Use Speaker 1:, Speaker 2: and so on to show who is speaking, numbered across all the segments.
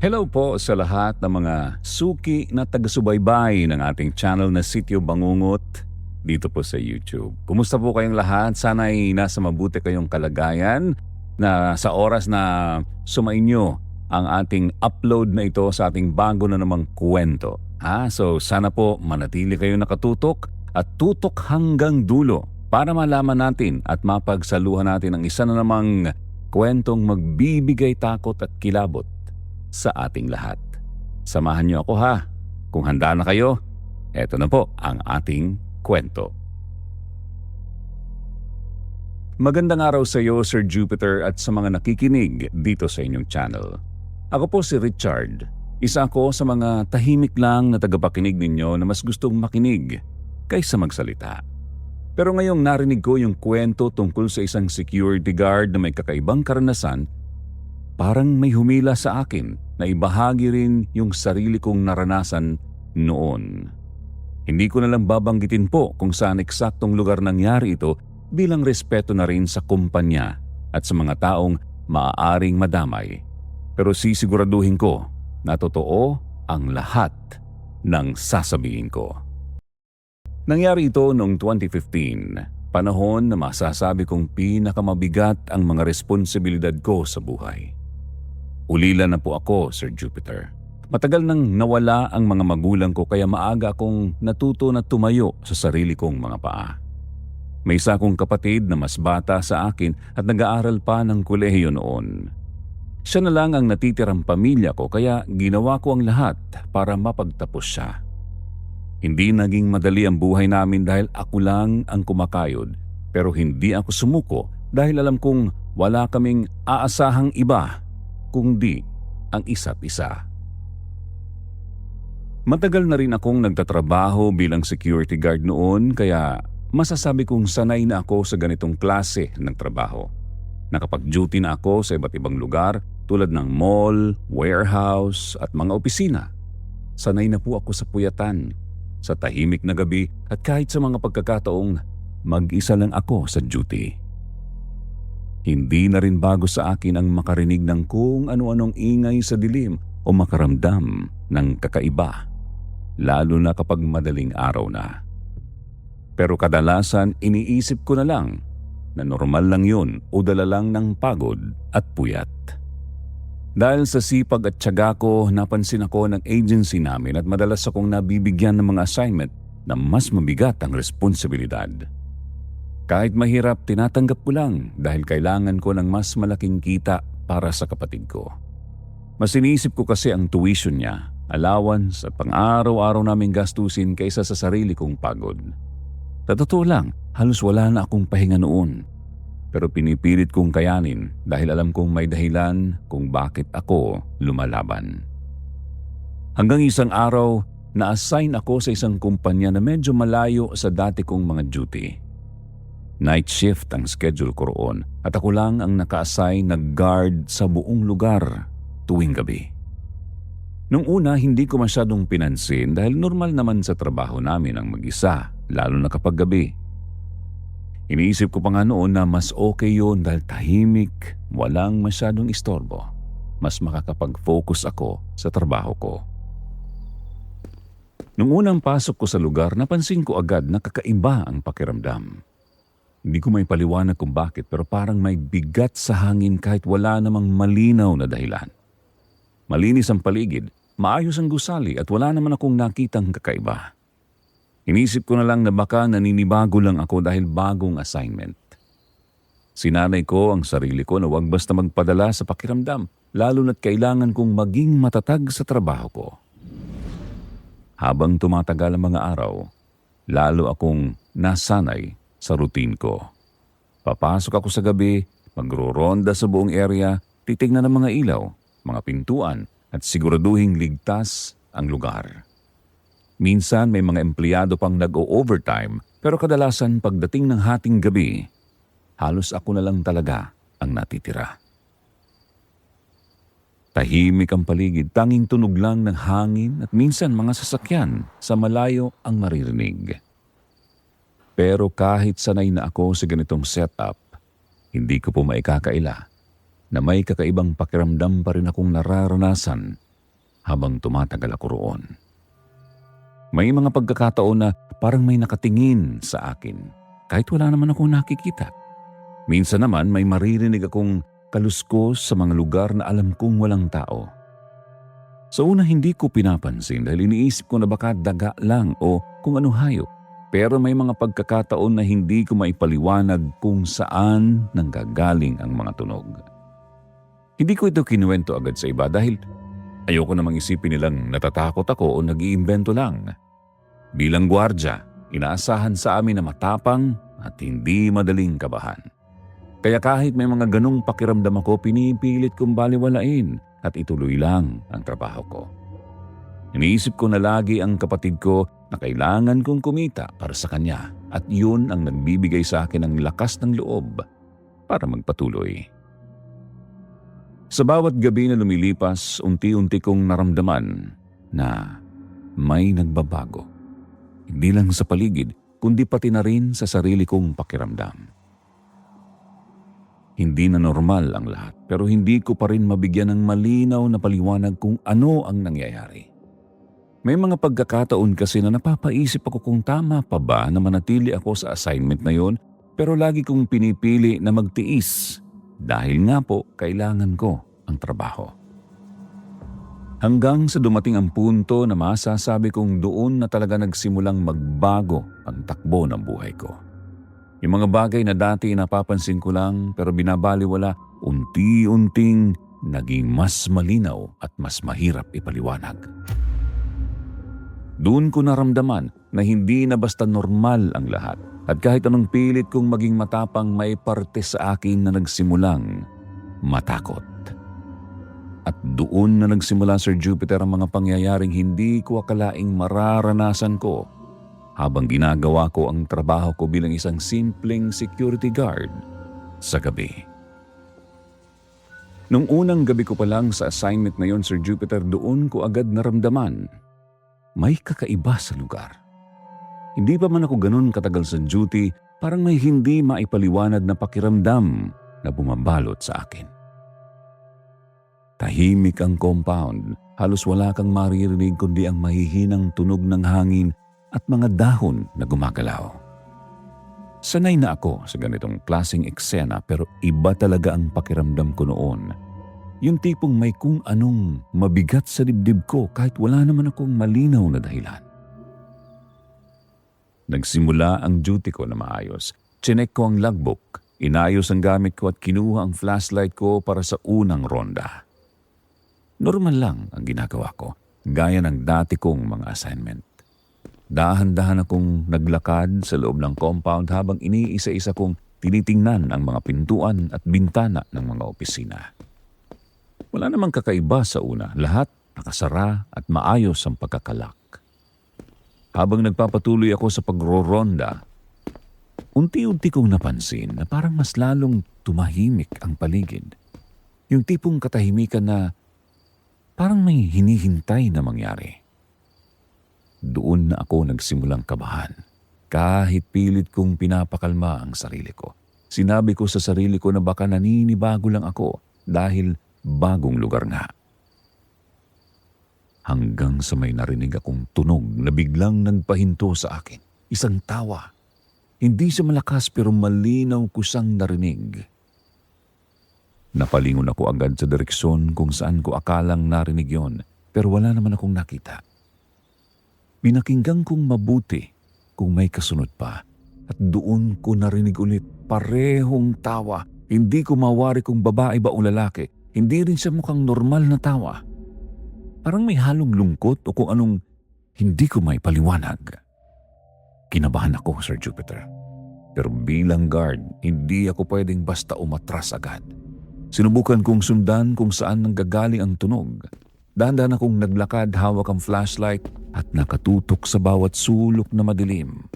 Speaker 1: Hello po sa lahat ng mga suki na taga-subaybay ng ating channel na Sityo Bangungot dito po sa YouTube. Kumusta po kayong lahat? Sana ay nasa mabuti kayong kalagayan na sa oras na sumainyo ang ating upload na ito sa ating bago na namang kwento. So sana po manatili kayo nakatutok at tutok hanggang dulo para malaman natin at mapagsaluhan natin ang isa na namang kwentong magbibigay takot at kilabot sa ating lahat. Samahan niyo ako ha. Kung handa na kayo, eto na po ang ating kwento. Magandang araw sa iyo, Sir Jupiter, at sa mga nakikinig dito sa inyong channel. Ako po si Richard. Isa ako sa mga tahimik lang na tagapakinig ninyo na mas gustong makinig kaysa magsalita. Pero ngayong narinig ko yung kwento tungkol sa isang security guard na may kakaibang karanasan, parang may humila sa akin na ibahagi rin yung sarili kong naranasan noon. Hindi ko na lang babanggitin po kung saan eksaktong lugar nangyari ito bilang respeto na rin sa kumpanya at sa mga taong maaaring madamay. Pero sisiguraduhin ko na totoo ang lahat ng sasabihin ko. Nangyari ito noong 2015, panahon na masasabi kong pinakamabigat ang mga responsibilidad ko sa buhay. Ulila na po ako, Sir Jupiter. Matagal nang nawala ang mga magulang ko kaya maaga akong natuto na tumayo sa sarili kong mga paa. May isa akong kapatid na mas bata sa akin at nag-aaral pa ng kolehiyo noon. Siya na lang ang natitirang pamilya ko kaya ginawa ko ang lahat para mapagtapos siya. Hindi naging madali ang buhay namin dahil ako lang ang kumakayod, pero hindi ako sumuko dahil alam kong wala kaming aasahang iba kundi ang isa't isa. Matagal na rin akong nagtatrabaho bilang security guard noon kaya masasabi kong sanay na ako sa ganitong klase ng trabaho. Nakapag-duty na ako sa iba't ibang lugar tulad ng mall, warehouse at mga opisina. Sanay na po ako sa puyatan, sa tahimik na gabi at kahit sa mga pagkakataong mag-isa lang ako sa duty. Hindi na rin bago sa akin ang makarinig ng kung ano-anong ingay sa dilim o makaramdam ng kakaiba, lalo na kapag madaling araw na. Pero kadalasan iniisip ko na lang na normal lang yun o dala lang ng pagod at puyat. Dahil sa sipag at tiyaga ko, napansin ako ng agency namin at madalas akong nabibigyan ng mga assignment na mas mabigat ang responsibilidad. Kahit mahirap, tinatanggap ko lang dahil kailangan ko ng mas malaking kita para sa kapatid ko. Mas iniisip ko kasi ang tuition niya, allowance at pang-araw-araw naming gastusin kaysa sa sarili kong pagod. Sa totoo lang, halos wala na akong pahinga noon. Pero pinipilit kong kayanin dahil alam kong may dahilan kung bakit ako lumalaban. Hanggang isang araw, na-assign ako sa isang kumpanya na medyo malayo sa dati kong mga duty. Night shift ang schedule ko roon at ako lang ang naka-assign na guard sa buong lugar tuwing gabi. Nung una, hindi ko masyadong pinansin dahil normal naman sa trabaho namin ang mag-isa, lalo na kapag gabi. Iniisip ko pa nga noon na mas okay yun dahil tahimik, walang masyadong istorbo. Mas makakapag-focus ako sa trabaho ko. Nung unang pasok ko sa lugar, napansin ko agad na kakaiba ang pakiramdam. Hindi ko may paliwanag kung bakit pero parang may bigat sa hangin kahit wala namang malinaw na dahilan. Malinis ang paligid, maayos ang gusali at wala naman akong nakitang kakaiba. Inisip ko na lang na baka naninibago lang ako dahil bagong assignment. Sinanay ko ang sarili ko na huwag basta magpadala sa pakiramdam, lalo na't kailangan kong maging matatag sa trabaho ko. Habang tumatagal ang mga araw, lalo akong nasanay sa routine ko. Papasok ako sa gabi, magro-ronda sa buong area, titignan ng mga ilaw, mga pintuan at siguraduhing ligtas ang lugar. Minsan may mga empleyado pang nag-o-overtime pero kadalasan pagdating ng hating gabi, halos ako na lang talaga ang natitira. Tahimik ang paligid, tanging tunog lang ng hangin at minsan mga sasakyan sa malayo ang maririnig. Pero kahit sanay na ako sa ganitong setup, hindi ko po maikakaila na may kakaibang pakiramdam pa rin akong nararanasan habang tumatagal ako roon. May mga pagkakataon na parang may nakatingin sa akin kahit wala naman akong nakikita. Minsan naman may maririnig akong kaluskos sa mga lugar na alam kong walang tao. Sa una hindi ko pinapansin dahil iniisip ko na baka daga lang o kung ano hayop. Pero may mga pagkakataon na hindi ko maipaliwanag kung saan nanggagaling ang mga tunog. Hindi ko ito kinuwento agad sa iba dahil ayoko namang isipin nilang natatakot ako o nag-iimbento lang. Bilang gwardya, inaasahan sa amin na matapang at hindi madaling kabahan. Kaya kahit may mga ganong pakiramdam ako, pinipilit kong baliwalain at ituloy lang ang trabaho ko. Iniisip ko na lagi ang kapatid ko na kailangan kong kumita para sa kanya at yun ang nagbibigay sa akin ng lakas ng loob para magpatuloy. Sa bawat gabi na lumilipas, unti-unti kong naramdaman na may nagbabago. Hindi lang sa paligid, kundi pati na rin sa sarili kong pakiramdam. Hindi na normal ang lahat, pero hindi ko pa rin mabigyan ng malinaw na paliwanag kung ano ang nangyayari. May mga pagkakataon kasi na napapaisip ako kung tama pa ba na manatili ako sa assignment na yon, pero lagi kong pinipili na magtiis dahil nga po kailangan ko ang trabaho. Hanggang sa dumating ang punto na masasabi kong doon na talaga nagsimulang magbago ang takbo ng buhay ko. Yung mga bagay na dati napapansin ko lang pero binabaliwala, unti-unting naging mas malinaw at mas mahirap ipaliwanag. Doon ko naramdaman na hindi na basta normal ang lahat at kahit anong pilit kong maging matapang, may parte sa akin na nagsimulang matakot. At doon na nagsimula, Sir Jupiter, ang mga pangyayaring hindi ko akalaing mararanasan ko habang ginagawa ko ang trabaho ko bilang isang simpleng security guard sa gabi. Nung unang gabi ko pa lang sa assignment na yon, Sir Jupiter, doon ko agad naramdaman may kakaiba sa lugar. Hindi pa man ako ganun katagal sa duty, parang may hindi maipaliwanag na pakiramdam na bumabalot sa akin. Tahimik ang compound, halos wala kang maririnig kundi ang mahihinang tunog ng hangin at mga dahon na gumagalaw. Sanay na ako sa ganitong klaseng eksena pero iba talaga ang pakiramdam ko noon. Yung tipong may kung anong mabigat sa dibdib ko kahit wala naman akong malinaw na dahilan. Nagsimula ang duty ko na maayos. Chinek ko ang logbook, inayos ang gamit ko at kinuha ang flashlight ko para sa unang ronda. Normal lang ang ginagawa ko, gaya ng dati kong mga assignment. Dahan-dahan akong naglakad sa loob ng compound habang iniisa-isa kong tinitingnan ang mga pintuan at bintana ng mga opisina. Wala namang kakaiba sa una, lahat nakasara at maayos ang pagkakalak. Habang nagpapatuloy ako sa pagroronda, unti-unti kong napansin na parang mas lalong tumahimik ang paligid. Yung tipong katahimikan na parang may hinihintay na mangyari. Doon na ako nagsimulang kabahan. Kahit pilit kong pinapakalma ang sarili ko. Sinabi ko sa sarili ko na baka naninibago lang ako dahil bagong lugar nga. Hanggang sa may narinig akong tunog na biglang nagpahinto sa akin. Isang tawa. Hindi siya malakas pero malinaw ko siyang narinig. Napalingon ako agad sa direksyon kung saan ko akalang narinig yon, pero wala naman akong nakita. Pinakinggan kong mabuti kung may kasunod pa at doon ko narinig ulit parehong tawa. Hindi ko mawari kung babae ba o lalaki. Hindi rin siya mukhang normal na tawa. Parang may halong lungkot o kung anong hindi ko may paliwanag. Kinabahan ako, Sir Jupiter. Pero bilang guard, hindi ako pwedeng basta umatras agad. Sinubukan kong sundan kung saan nanggagaling ang tunog. Dahan-dahan akong naglakad, hawak ang flashlight at nakatutok sa bawat sulok na madilim.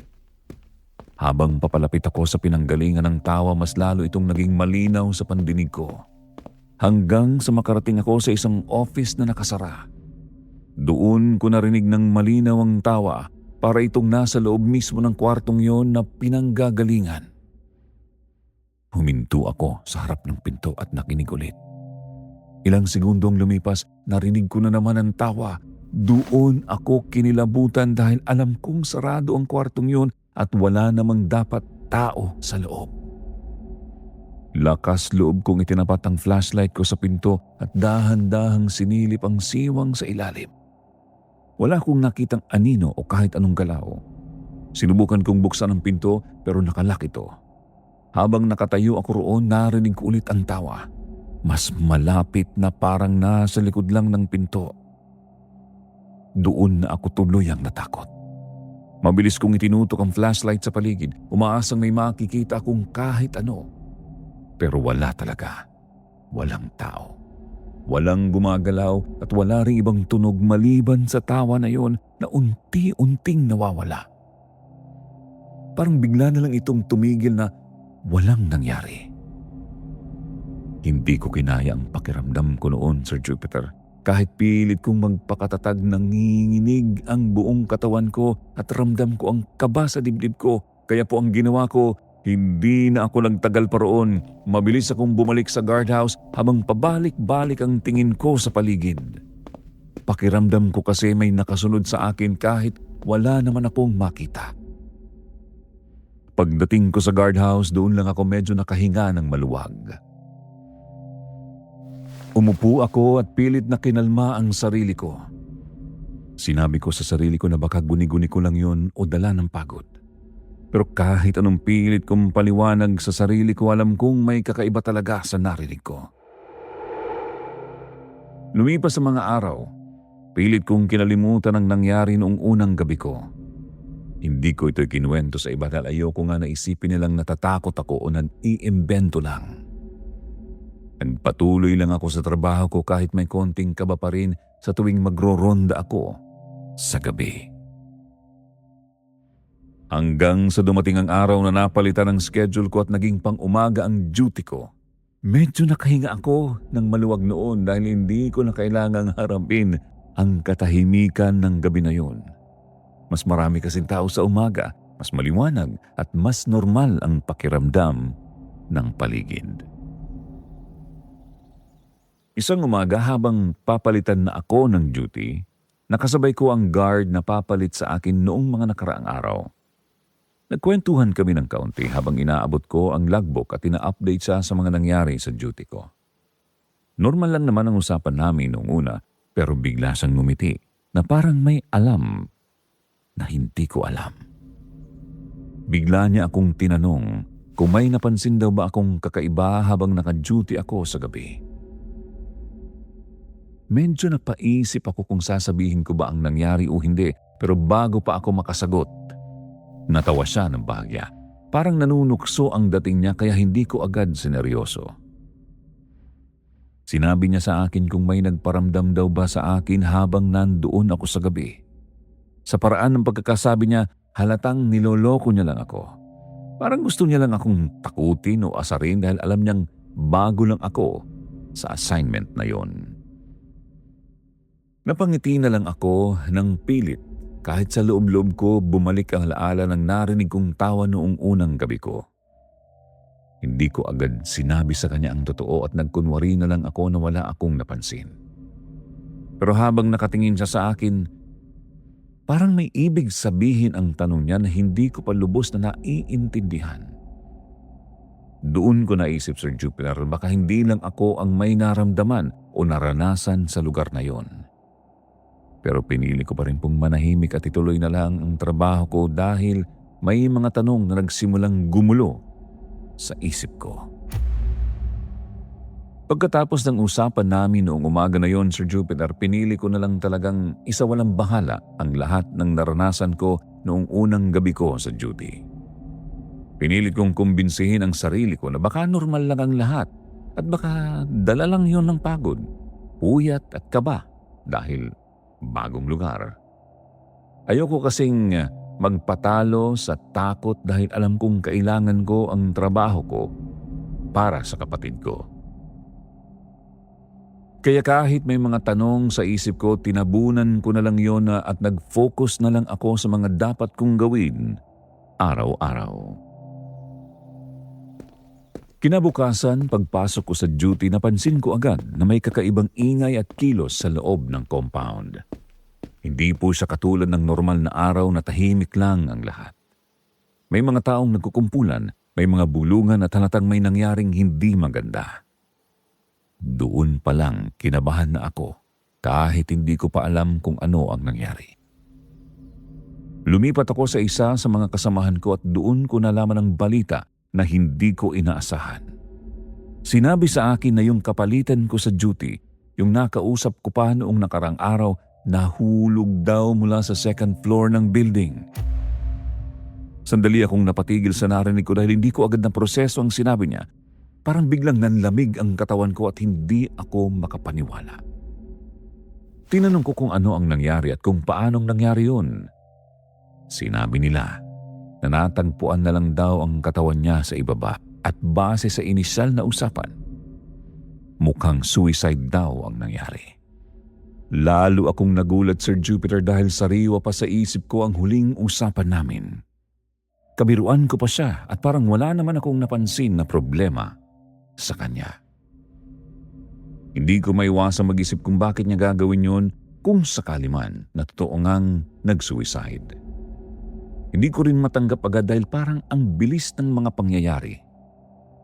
Speaker 1: Habang papalapit ako sa pinanggalingan ng tawa, mas lalo itong naging malinaw sa pandinig ko. Hanggang sa makarating ako sa isang office na nakasara. Doon ko narinig ng malinaw ang tawa para itong nasa loob mismo ng kwartong yon na pinanggagalingan. Huminto ako sa harap ng pinto at nakinig ulit. Ilang segundo ang lumipas, narinig ko na naman ang tawa. Doon ako kinilabutan dahil alam kong sarado ang kwartong yun at wala namang dapat tao sa loob. Lakas loob kong itinapat ang flashlight ko sa pinto at dahan-dahang sinilip ang siwang sa ilalim. Wala akong nakitang anino o kahit anong galaw. Sinubukan kong buksan ang pinto pero nakalak ito. Habang nakatayo ako roon, narinig ko ulit ang tawa. Mas malapit na parang nasa likod lang ng pinto. Doon na ako tuluyang natakot. Mabilis kong itinutok ang flashlight sa paligid, umaasang may makikita akong kahit ano. Pero wala talaga. Walang tao. Walang gumagalaw at wala ring ibang tunog maliban sa tawa na yon na unti-unting nawawala. Parang bigla na lang itong tumigil na walang nangyari. Hindi ko kinaya ang pakiramdam ko noon, Sir Jupiter. Kahit pilit kong magpakatatag, nanginginig ang buong katawan ko at ramdam ko ang kaba sa dibdib ko. Kaya po ang ginawa ko, hindi na ako nagtagal pa roon. Mabilis akong bumalik sa guardhouse habang pabalik-balik ang tingin ko sa paligid. Pakiramdam ko kasi may nakasunod sa akin kahit wala naman akong makita. Pagdating ko sa guardhouse, doon lang ako medyo nakahinga ng maluwag. Umupo ako at pilit na kinalma ang sarili ko. Sinabi ko sa sarili ko na baka guni-guni ko lang yun o dala ng pagod. Pero kahit anong pilit kong paliwanag sa sarili ko, alam kong may kakaiba talaga sa narinig ko. Lumipas sa mga araw, pilit kong kinalimutan ang nangyari noong unang gabi ko. Hindi ko ito'y kinuwento sa iba dahil ayoko nga naisipin nilang natatakot ako o nag-iimbento lang. Nagpatuloy lang ako sa trabaho ko kahit may konting kaba pa rin sa tuwing magro-ronda ako sa gabi. Hanggang sa dumating ang araw na napalitan ang schedule ko at naging pang-umaga ang duty ko. Medyo nakahinga ako ng maluwag noon dahil hindi ko na kailangang harapin ang katahimikan ng gabi na yun. Mas marami kasing tao sa umaga, mas maliwanag at mas normal ang pakiramdam ng paligid. Isang umaga habang papalitan na ako ng duty, nakasabay ko ang guard na papalit sa akin noong mga nakaraang araw. Nagkwentuhan kami ng kaunti habang inaabot ko ang logbook at ina-update siya sa mga nangyari sa duty ko. Normal lang naman ang usapan namin noong una pero bigla siyang ngumiti na parang may alam na hindi ko alam. Bigla niya akong tinanong kung may napansin daw ba akong kakaiba habang naka-duty ako sa gabi. Medyo napaisip ako kung sasabihin ko ba ang nangyari o hindi pero bago pa ako makasagot, natawa siya ng bahagya. Parang nanunukso ang dating niya kaya hindi ko agad sineryoso. Sinabi niya sa akin kung may nagparamdam daw ba sa akin habang nandoon ako sa gabi. Sa paraan ng pagkakasabi niya, halatang niloloko niya lang ako. Parang gusto niya lang akong takutin o asarin dahil alam niyang bago lang ako sa assignment na yon. Napangiti na lang ako ng pilit kahit sa loob-loob ko bumalik ang alaala ng narinig kong tawa noong unang gabi ko. Hindi ko agad sinabi sa kanya ang totoo at nagkunwari na lang ako na wala akong napansin. Pero habang nakatingin siya sa akin, parang may ibig sabihin ang tanong niya na hindi ko pa lubos na naiintindihan. Doon ko naisip, Sir Jupiter, baka hindi lang ako ang may naramdaman o naranasan sa lugar na yon. Pero pinili ko pa rin pong manahimik at ituloy na lang ang trabaho ko dahil may mga tanong na nagsimulang gumulo sa isip ko. Pagkatapos ng usapan namin noong umaga na yon, Sir Jupiter, pinili ko na lang talagang isawalang bahala ang lahat ng naranasan ko noong unang gabi ko sa duty. Pinilit kong kumbinsihin ang sarili ko na baka normal lang ang lahat at baka dala lang yon ng pagod, puyat at kaba dahil bagong lugar. Ayoko kasing magpatalo sa takot dahil alam kong kailangan ko ang trabaho ko para sa kapatid ko. Kaya kahit may mga tanong sa isip ko, tinabunan ko na lang yon at nag-focus na lang ako sa mga dapat kong gawin araw-araw. Kinabukasan, pagpasok ko sa duty, napansin ko agad na may kakaibang ingay at kilos sa loob ng compound. Hindi po siya katulad ng normal na araw na tahimik lang ang lahat. May mga taong nagkukumpulan, may mga bulungan at halatang may nangyaring hindi maganda. Doon pa lang kinabahan na ako kahit hindi ko pa alam kung ano ang nangyari. Lumipat ako sa isa sa mga kasamahan ko at doon ko nalaman ang balita na hindi ko inaasahan. Sinabi sa akin na yung kapalitan ko sa duty, yung nakausap ko pa noong nakarang araw, nahulog daw mula sa second floor ng building. Sandali akong napatigil sa narinig ko dahil hindi ko agad na proseso ang sinabi niya. Parang biglang nanlamig ang katawan ko at hindi ako makapaniwala. Tinanong ko kung ano ang nangyari at kung paanong nangyari yun. Sinabi nila na natagpuan na lang daw ang katawan niya sa ibaba at base sa inisyal na usapan, mukhang suicide daw ang nangyari. Lalo akong nagulat, Sir Jupiter, dahil sariwa pa sa isip ko ang huling usapan namin. Kabiruan ko pa siya at parang wala naman akong napansin na problema sa kanya. Hindi ko maiwasang mag-isip kung bakit niya gagawin yun kung sakali man na totoo ngang nag-suicide. Hindi ko rin matanggap agad dahil parang ang bilis ng mga pangyayari.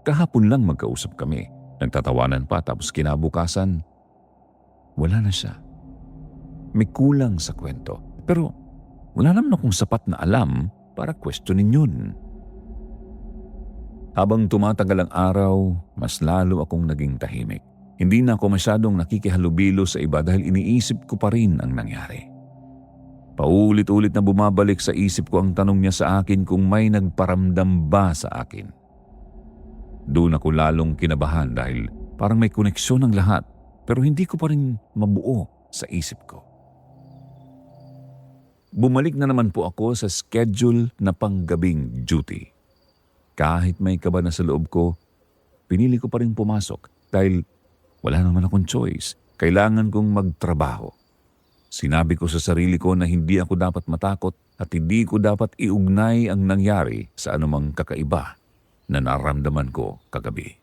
Speaker 1: Kahapon lang magkausap kami, nagtatawanan pa tapos kinabukasan, wala na siya. May kulang sa kwento, pero wala naman akong sapat na alam para questionin yun. Habang tumatagal ang araw, mas lalo akong naging tahimik. Hindi na ako masyadong nakikihalubilo sa iba dahil iniisip ko pa rin ang nangyari. Paulit-ulit na bumabalik sa isip ko ang tanong niya sa akin kung may nagparamdam ba sa akin. Doon ako lalong kinabahan dahil parang may koneksyon ng lahat pero hindi ko pa rin mabuo sa isip ko. Bumalik na naman po ako sa schedule na panggabing duty. Kahit may kaba na sa loob ko, pinili ko pa rin pumasok dahil wala naman akong choice. Kailangan kong magtrabaho. Sinabi ko sa sarili ko na hindi ako dapat matakot at hindi ko dapat iugnay ang nangyari sa anumang kakaiba na naramdaman ko kagabi.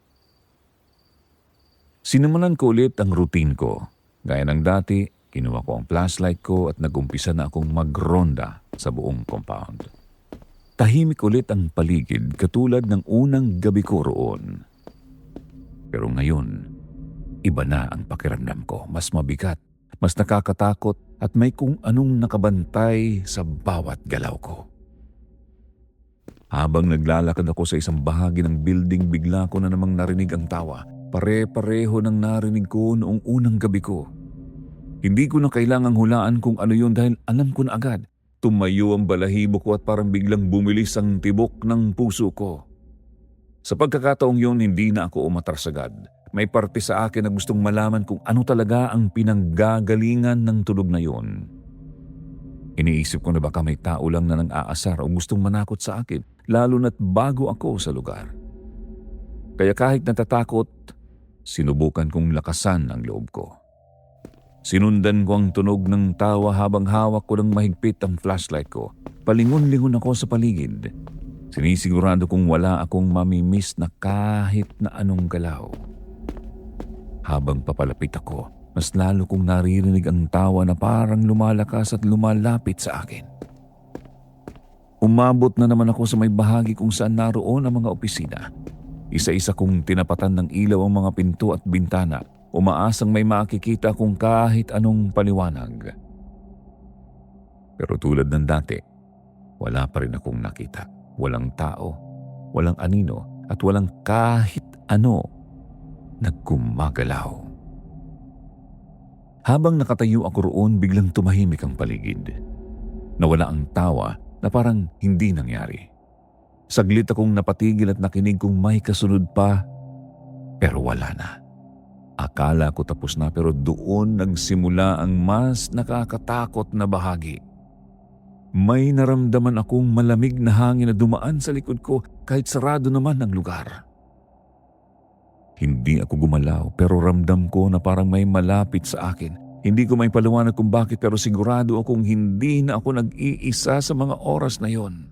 Speaker 1: Sinimulan ko ulit ang routine ko. Gaya ng dati, kinuha ko ang flashlight ko at nagumpisa na akong magronda sa buong compound. Tahimik ulit ang paligid katulad ng unang gabi ko roon. Pero ngayon, iba na ang pakiramdam ko. Mas mabigat, mas nakakatakot at may kung anong nakabantay sa bawat galaw ko. Habang naglalakad ako sa isang bahagi ng building, bigla ko na namang narinig ang tawa. Pare-pareho ng narinig ko noong unang gabi ko. Hindi ko na kailangang hulaan kung ano yun dahil alam ko na agad. Tumayo ang balahibo ko at parang biglang bumilis ang tibok ng puso ko. Sa pagkakataong yun, hindi na ako umatras agad. May parte sa akin na gustong malaman kung ano talaga ang pinanggagalingan ng tunog na yun. Iniisip ko na baka may tao lang na nang-aasar o gustong manakot sa akin, lalo na't bago ako sa lugar. Kaya kahit natatakot, sinubukan kong lakasan ang loob ko. Sinundan ko ang tunog ng tawa habang hawak ko ng mahigpit ang flashlight ko. Palingon-lingon ako sa paligid. Sinisigurado kong wala akong mamimiss na kahit na anong galaw. Habang papalapit ako, mas lalo kong naririnig ang tawa na parang lumalakas at lumalapit sa akin. Umabot na naman ako sa may bahagi kung saan naroon ang mga opisina. Isa-isa kong tinapatan ng ilaw ang mga pinto at bintana. Umaasang may makikita kung kahit anong paliwanag. Pero tulad ng dati, wala pa rin akong nakita. Walang tao, walang anino, at walang kahit ano na gumagalaw. Habang nakatayo ako roon, biglang tumahimik ang paligid. Nawala ang tawa na parang hindi nangyari. Saglit akong napatigil at nakinig kung may kasunod pa, pero wala na. Akala ko tapos na pero doon nagsimula ang mas nakakatakot na bahagi. May naramdaman akong malamig na hangin na dumaan sa likod ko kahit sarado naman ang lugar. Hindi ako gumalaw pero ramdam ko na parang may malapit sa akin. Hindi ko may paliwanag kung bakit pero sigurado akong hindi na ako nag-iisa sa mga oras na yon.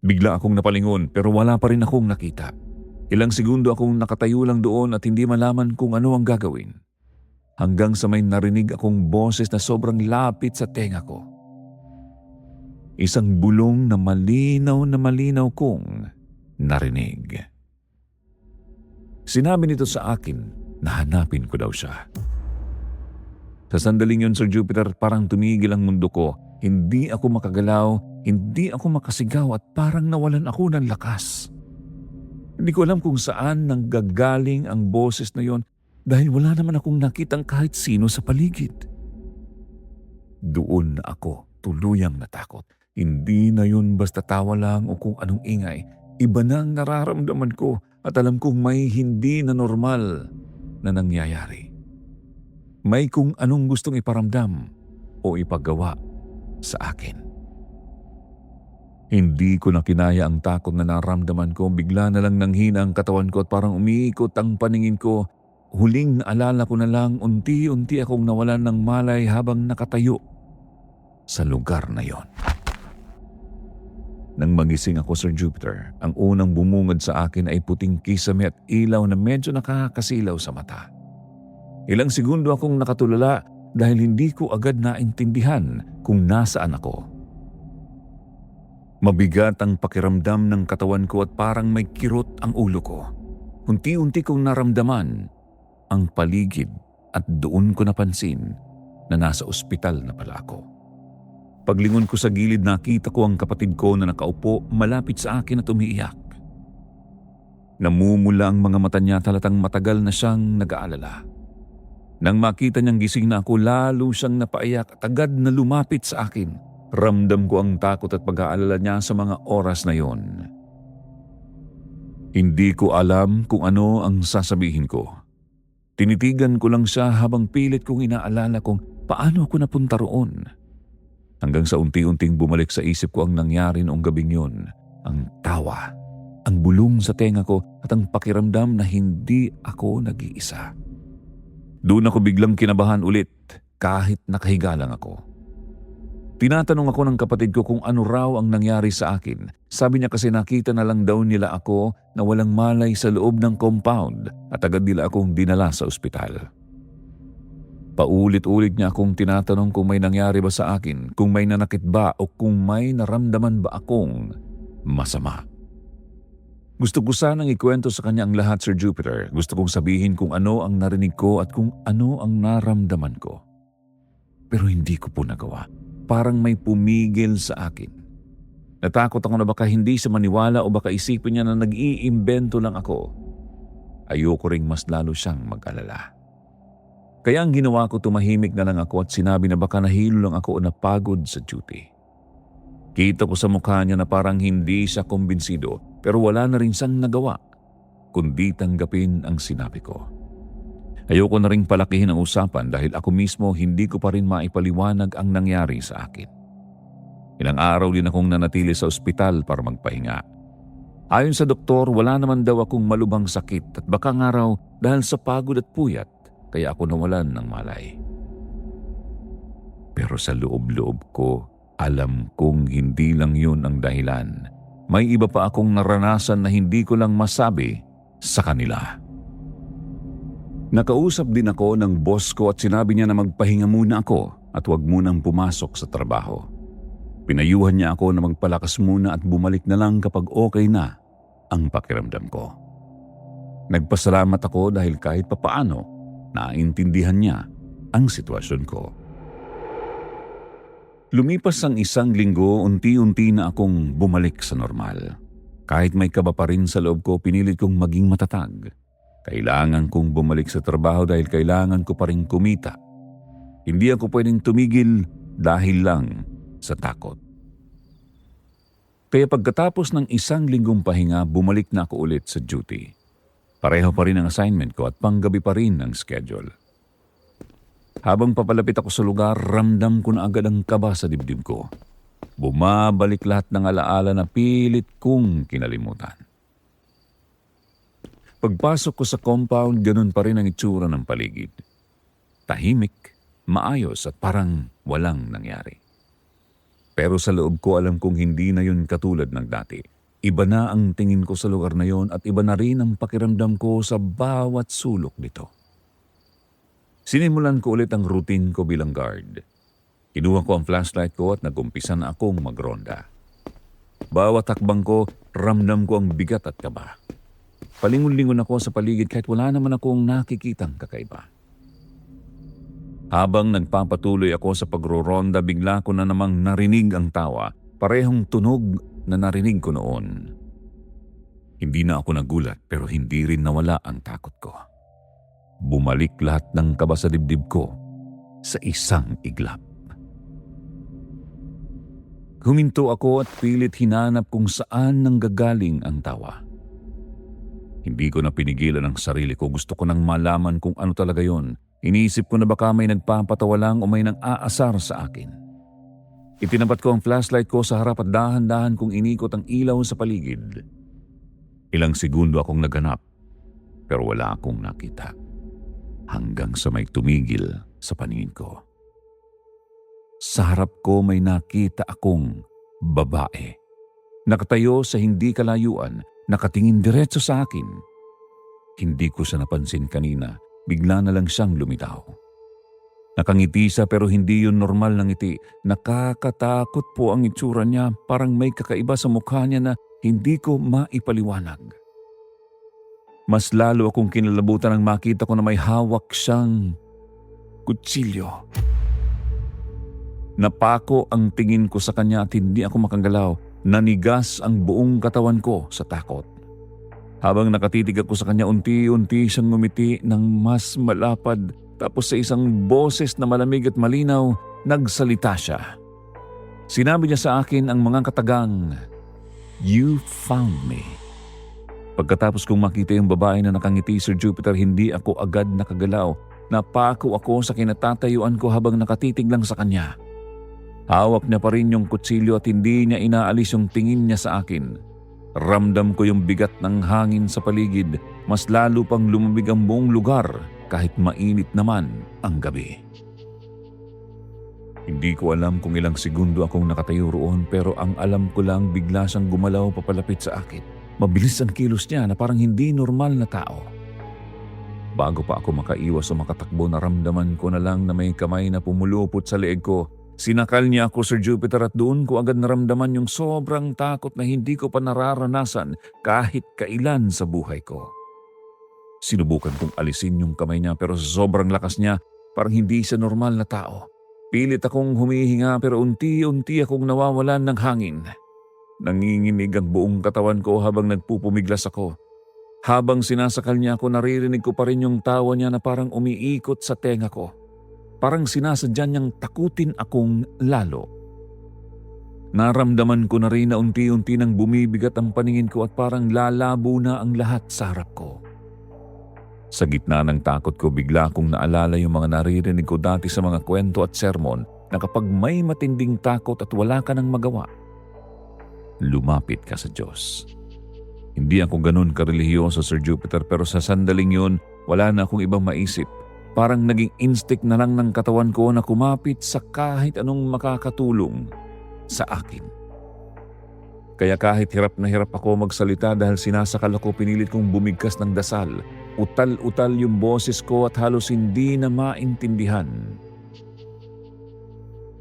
Speaker 1: Bigla akong napalingon pero wala pa rin akong nakita. Ilang segundo akong nakatayo lang doon at hindi malaman kung ano ang gagawin. Hanggang sa may narinig akong boses na sobrang lapit sa tenga ko. Isang bulong na malinaw kong narinig. Sinabi nito sa akin na hanapin ko daw siya. Sa sandaling yun, Sir Jupiter, parang tumigil ang mundo ko. Hindi ako makagalaw, hindi ako makasigaw at parang nawalan ako ng lakas. Hindi ko alam kung saan nanggagaling ang boses na yon dahil wala naman akong nakitang kahit sino sa paligid. Doon na ako tuluyang natakot. Hindi na yun basta tawa lang o kung anong ingay. Iba na ang nararamdaman ko at alam kong may hindi na normal na nangyayari. May kung anong gustong iparamdam o ipagawa sa akin. Hindi ko na kinaya ang takot na naramdaman ko. Bigla na lang nanghina ang katawan ko at parang umiikot ang paningin ko. Huling naalala ko na lang, unti-unti akong nawalan ng malay habang nakatayo sa lugar na yon. Nang magising ako, Sir Jupiter, ang unang bumungad sa akin ay puting kisame at ilaw na medyo nakakasilaw sa mata. Ilang segundo akong nakatulala dahil hindi ko agad naintindihan kung nasaan ako. Mabigat ang pakiramdam ng katawan ko at parang may kirot ang ulo ko. Unti-unti kong naramdaman ang paligid at doon ko napansin na nasa ospital na pala ako. Paglingon ko sa gilid, nakita ko ang kapatid ko na nakaupo malapit sa akin at umiiyak. Namumula ang mga mata niya, talatang matagal na siyang nag-aalala. Nang makita niyang gising na ako, lalo siyang napaiyak at agad na lumapit sa akin. Ramdam ko ang takot at pag-aalala niya sa mga oras na yon. Hindi ko alam kung ano ang sasabihin ko. Tinitigan ko lang siya habang pilit kong inaalala kung paano ako napunta roon. Hanggang sa unti-unting bumalik sa isip ko ang nangyari noong gabing yun. Ang tawa, ang bulong sa tenga ko at ang pakiramdam na hindi ako nag-iisa. Doon ako biglang kinabahan ulit kahit nakahiga lang ako. Tinatanong ako ng kapatid ko kung ano raw ang nangyari sa akin. Sabi niya kasi nakita na lang daw nila ako na walang malay sa loob ng compound at agad nila akong dinala sa ospital. Paulit-ulit niya akong tinatanong kung may nangyari ba sa akin, kung may nanakit ba o kung may naramdaman ba akong masama. Gusto ko sanang ikwento sa kanya ang lahat, Sir Jupiter. Gusto kong sabihin kung ano ang narinig ko at kung ano ang naramdaman ko. Pero hindi ko po nagawa. Parang may pumigil sa akin. Natakot ako na baka hindi siya maniwala o baka isipin niya na nag-iimbento lang ako. Ayoko ring mas lalo siyang mag-alala. Kaya ang ginawa ko, tumahimik na lang ako at sinabi na baka nahilo lang ako o napagod sa duty. Kita ko sa mukha niya na parang hindi siya kumbinsido pero wala na rin siyang nagawa kundi tanggapin ang sinabi ko. Ayoko na ring palakihin ang usapan dahil ako mismo hindi ko pa rin maipaliwanag ang nangyari sa akin. Ilang araw din akong nanatili sa ospital para magpahinga. Ayon sa doktor, wala naman daw akong malubhang sakit at baka nga raw dahil sa pagod at puyat kaya ako nawalan ng malay. Pero sa loob-loob ko, alam kong hindi lang yun ang dahilan. May iba pa akong naranasan na hindi ko lang masabi sa kanila. Nakausap din ako ng boss ko at sinabi niya na magpahinga muna ako at huwag munang pumasok sa trabaho. Pinayuhan niya ako na magpalakas muna at bumalik na lang kapag okay na ang pakiramdam ko. Nagpasalamat ako dahil kahit papaano naintindihan niya ang sitwasyon ko. Lumipas ang 1 linggo, unti-unti na akong bumalik sa normal. Kahit may kaba pa rin sa loob ko, pinilit kong maging matatag. Kailangan kong bumalik sa trabaho dahil kailangan ko pa rin kumita. Hindi ako pwedeng tumigil dahil lang sa takot. Kaya pagkatapos ng 1 linggong pahinga, bumalik na ako ulit sa duty. Pareho pa rin ang assignment ko at panggabi pa rin ang schedule. Habang papalapit ako sa lugar, ramdam ko na agad ang kaba sa dibdib ko. Bumabalik lahat ng alaala na pilit kong kinalimutan. Pagpasok ko sa compound, ganun pa rin ang itsura ng paligid. Tahimik, maayos at parang walang nangyari. Pero sa loob ko alam kong hindi na yun katulad ng dati. Iba na ang tingin ko sa lugar na yon at iba na rin ang pakiramdam ko sa bawat sulok nito. Sinimulan ko ulit ang routine ko bilang guard. Kinuha ko ang flashlight ko at nagumpisa na akong magronda. Bawat takbang ko, ramdam ko ang bigat at kaba. Palingon-lingon ako sa paligid kahit wala naman akong nakikitang kakaiba. Habang nagpapatuloy ako sa pagroronda, bigla ko na namang narinig ang tawa, parehong tunog na narinig ko noon. Hindi na ako nagulat pero hindi rin nawala ang takot ko. Bumalik lahat ng kaba sa dibdib ko sa isang iglap. Huminto ako at pilit hinanap kung saan nanggagaling ang tawa. Hindi ko na pinigilan ang sarili ko. Gusto ko nang malaman kung ano talaga yon. Iniisip ko na baka may nagpapatawa lang o may nang-aasar sa akin. Itinapat ko ang flashlight ko sa harap at dahan-dahan kong inikot ang ilaw sa paligid. Ilang segundo akong naghanap pero wala akong nakita. Hanggang sa may tumigil sa paningin ko. Sa harap ko may nakita akong babae. Nakatayo sa hindi kalayuan, nakatingin diretso sa akin. Hindi ko siya napansin kanina, bigla na lang siyang lumitaw. Nakangiti siya pero hindi yun normal na ngiti. Nakakatakot po ang itsura niya, parang may kakaiba sa mukha niya na hindi ko maipaliwanag. Mas lalo akong kinalabutan nang makita ko na may hawak siyang kutsilyo. Napako ang tingin ko sa kanya at hindi ako makagalaw. Nanigas ang buong katawan ko sa takot. Habang nakatitig ako sa kanya, unti-unti siyang ngumiti ng mas malapad. Tapos sa isang boses na malamig at malinaw, nagsalita siya. Sinabi niya sa akin ang mga katagang, "You found me." Pagkatapos kong makita yung babae na nakangiti, Sir Jupiter, hindi ako agad nakagalaw. Napako ako sa kinatatayuan ko habang nakatitig lang sa kanya. Hawak niya pa rin yung kutsilyo at hindi niya inaalis yung tingin niya sa akin. Ramdam ko yung bigat ng hangin sa paligid. Mas lalo pang lumamig ang buong lugar kahit mainit naman ang gabi. Hindi ko alam kung ilang segundo akong nakatayo roon pero ang alam ko lang bigla siyang gumalaw papalapit sa akin. Mabilis ang kilos niya na parang hindi normal na tao. Bago pa ako makaiwas o makatakbo, naramdaman ko na lang na may kamay na pumulupot sa leeg ko. Sinakal niya ako, Sir Jupiter, at doon ko agad naramdaman yung sobrang takot na hindi ko pa nararanasan kahit kailan sa buhay ko. Sinubukan kong alisin yung kamay niya pero sa sobrang lakas niya, parang hindi siya normal na tao. Pilit akong humihinga pero unti-unti akong nawawalan ng hangin. Nanginginig ang buong katawan ko habang nagpupumiglas ako. Habang sinasakal niya ako, naririnig ko pa rin yung tawa niya na parang umiikot sa tenga ko. Parang sinasadya niyang takutin akong lalo. Naramdaman ko na rin na unti-unti nang bumibigat ang paningin ko at parang lalabo na ang lahat sa harap ko. Sa gitna ng takot ko, bigla kong naalala yung mga naririnig ko dati sa mga kwento at sermon na kapag may matinding takot at wala ka nang magawa, lumapit ka sa Diyos. Hindi ako ganun karelihiyoso, Sir Jupiter, pero sa sandaling yun, wala na akong ibang maisip. Parang naging instinct na lang ng katawan ko na kumapit sa kahit anong makakatulong sa akin. Kaya kahit hirap na hirap ako magsalita dahil sinasakal ako, pinilit kong bumigkas ng dasal. Utal-utal yung boses ko at halos hindi na maintindihan.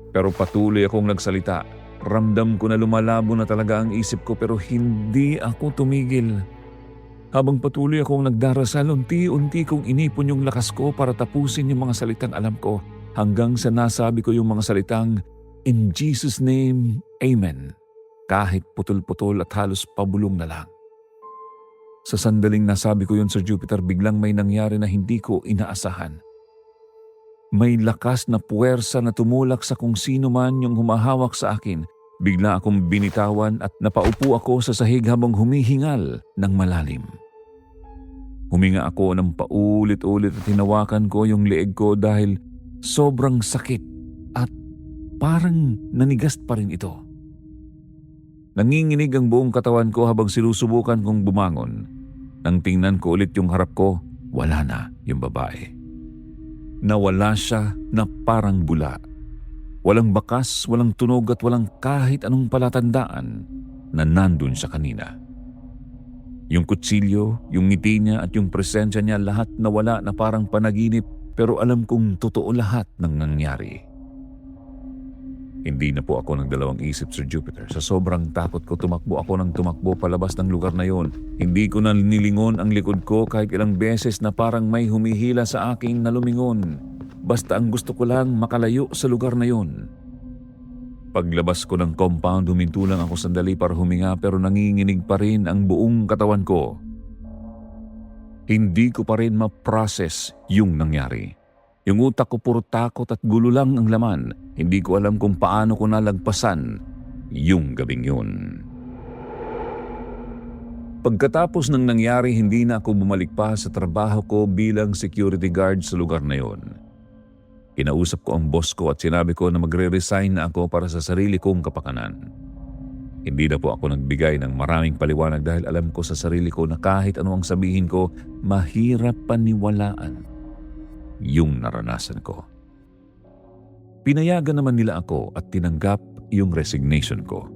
Speaker 1: Pero patuloy akong nagsalita. Ramdam ko na lumalabo na talaga ang isip ko pero hindi ako tumigil. Habang patuloy akong nagdarasal, unti-unti kong inipon yung lakas ko para tapusin yung mga salitang alam ko hanggang sa nasabi ko yung mga salitang, "In Jesus' name, Amen." Kahit putol-putol at halos pabulong na lang. Sa sandaling nasabi ko yun, Sir Jupiter, biglang may nangyari na hindi ko inaasahan. May lakas na puwersa na tumulak sa kung sino man yung humahawak sa akin. Bigla akong binitawan at napaupo ako sa sahig habang humihingal ng malalim. Huminga ako ng paulit-ulit at hinawakan ko yung leeg ko dahil sobrang sakit at parang nanigas pa rin ito. Nanginginig ang buong katawan ko habang sinusubukan kong bumangon. Nang tingnan ko ulit yung harap ko, wala na yung babae. Nawala siya na parang bula. Walang bakas, walang tunog at walang kahit anong palatandaan. na nandun siya kanina. Yung kutsilyo, yung ngiti niya at yung presensya niya lahat nawala na parang panaginip pero alam kong totoo lahat ng nangyari. Hindi na po ako nagdalawang isip, Sir Jupiter. Sa sobrang takot ko, tumakbo ako ng tumakbo palabas ng lugar na yon. Hindi ko na nilingon ang likod ko kahit ilang beses na parang may humihila sa akin na lumingon. Basta ang gusto ko lang makalayo sa lugar na yon. Paglabas ko ng compound, huminto lang ako sandali para huminga pero nanginginig pa rin ang buong katawan ko. Hindi ko pa rin ma-process yung nangyari. Yung utak ko puro takot at gulo lang ang laman. Hindi ko alam kung paano ko nalagpasan yung gabing yun. Pagkatapos ng nangyari, hindi na ako bumalik pa sa trabaho ko bilang security guard sa lugar na yon. Kinausap ko ang boss ko at sinabi ko na magre-resign na ako para sa sarili kong kapakanan. Hindi na po ako nagbigay ng maraming paliwanag dahil alam ko sa sarili ko na kahit ano ang sabihin ko, mahirap paniwalaan yung naranasan ko. Pinayagan naman nila ako at tinanggap yung resignation ko.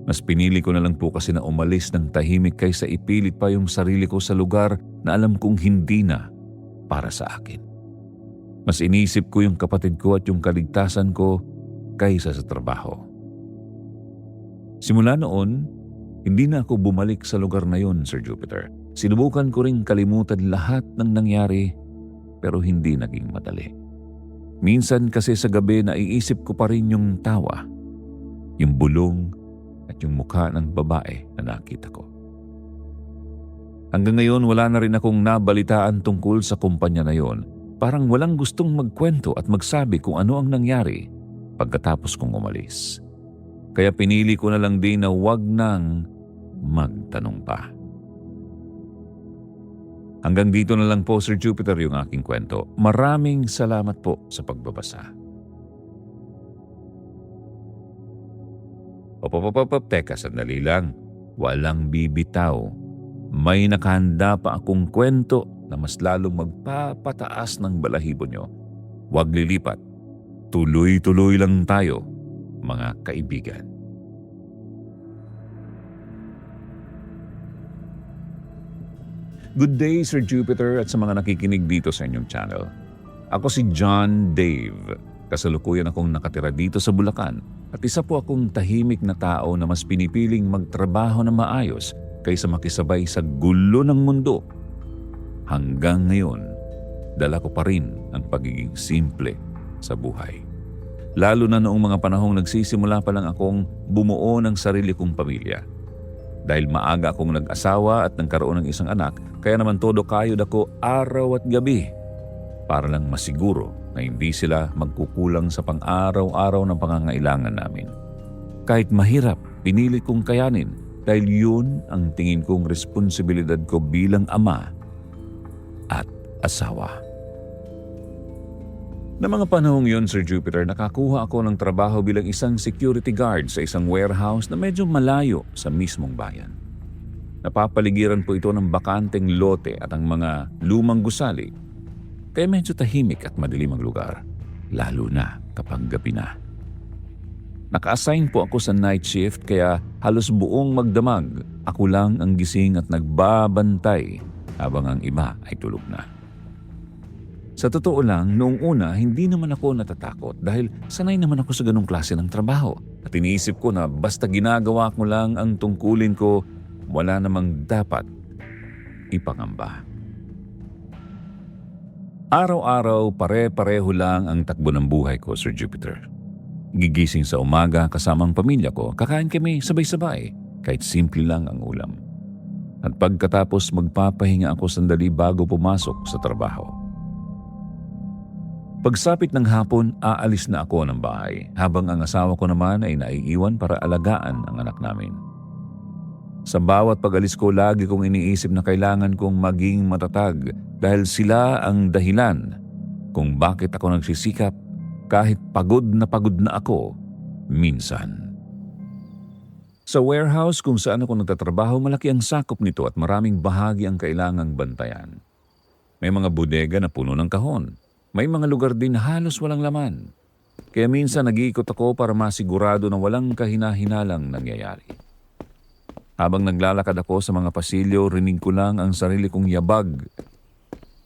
Speaker 1: Mas pinili ko na lang po kasi na umalis ng tahimik kaysa ipilit pa yung sarili ko sa lugar na alam kong hindi na para sa akin. Mas inisip ko yung kapatid ko at yung kaligtasan ko kaysa sa trabaho. Simula noon, hindi na ako bumalik sa lugar na yon, Sir Jupiter. Sinubukan ko ring kalimutan lahat ng nangyari pero hindi naging madali. Minsan kasi sa gabi naiisip ko pa rin yung tawa, yung bulong at yung mukha ng babae na nakita ko. Hanggang ngayon wala na rin akong nabalitaan tungkol sa kumpanya na yon. Parang walang gustong magkwento at magsabi kung ano ang nangyari pagkatapos kong umalis. Kaya pinili ko na lang din na wag nang magtanong pa. Hanggang dito na lang po, Sir Jupiter, yung aking kwento. Maraming salamat po sa pagbabasa. Teka, sandali lang. Walang bibitaw. May nakahanda pa akong kwento na mas lalong magpapataas ng balahibo nyo. Huwag lilipat. Tuloy-tuloy lang tayo, mga kaibigan. Good day, Sir Jupiter, at sa mga nakikinig dito sa inyong channel. Ako si John Dave. Kasalukuyan akong nakatira dito sa Bulacan at isa po akong tahimik na tao na mas pinipiling magtrabaho na maayos kaysa makisabay sa gulo ng mundo. Hanggang ngayon, dala ko pa rin ang pagiging simple sa buhay. Lalo na noong mga panahong nagsisimula pa lang akong bumuo ng sarili kong pamilya. Dahil maaga akong nag-asawa at nagkaroon ng isang anak, kaya naman todo kayod ako araw at gabi para lang masiguro na hindi sila magkukulang sa pang-araw-araw ng pangangailangan namin. Kahit mahirap, pinili kong kayanin dahil yun ang tingin kong responsibilidad ko bilang ama at asawa. Na mga panahong yun, Sir Jupiter, nakakuha ako ng trabaho bilang isang security guard sa isang warehouse na medyo malayo sa mismong bayan. Napapaligiran po ito ng bakanteng lote at ang mga lumang gusali, kaya medyo tahimik at madilim ang lugar, lalo na kapag gabi na. Naka-assign po ako sa night shift kaya halos buong magdamag ako lang ang gising at nagbabantay habang ang iba ay tulog na. Sa totoo lang, noong una, hindi naman ako natatakot dahil sanay naman ako sa ganong klase ng trabaho. At iniisip ko na basta ginagawa ko lang ang tungkulin ko, wala namang dapat ipangamba. Araw-araw, pare-pareho lang ang takbo ng buhay ko, Sir Jupiter. Gigising sa umaga kasama ang pamilya ko, kakain kami sabay-sabay, kahit simple lang ang ulam. At pagkatapos magpapahinga ako sandali bago pumasok sa trabaho. Pagsapit ng hapon, aalis na ako ng bahay habang ang asawa ko naman ay naiiwan para alagaan ang anak namin. Sa bawat pag-alis ko, lagi kong iniisip na kailangan kong maging matatag dahil sila ang dahilan kung bakit ako nagsisikap kahit pagod na ako minsan. Sa warehouse kung saan ako nagtatrabaho, malaki ang sakop nito at maraming bahagi ang kailangang bantayan. May mga bodega na puno ng kahon. May mga lugar din na halos walang laman. Kaya minsan nag-iikot ako para masigurado na walang kahina-hinalang nangyayari. Habang naglalakad ako sa mga pasilyo, rinig ko lang ang sarili kong yabag.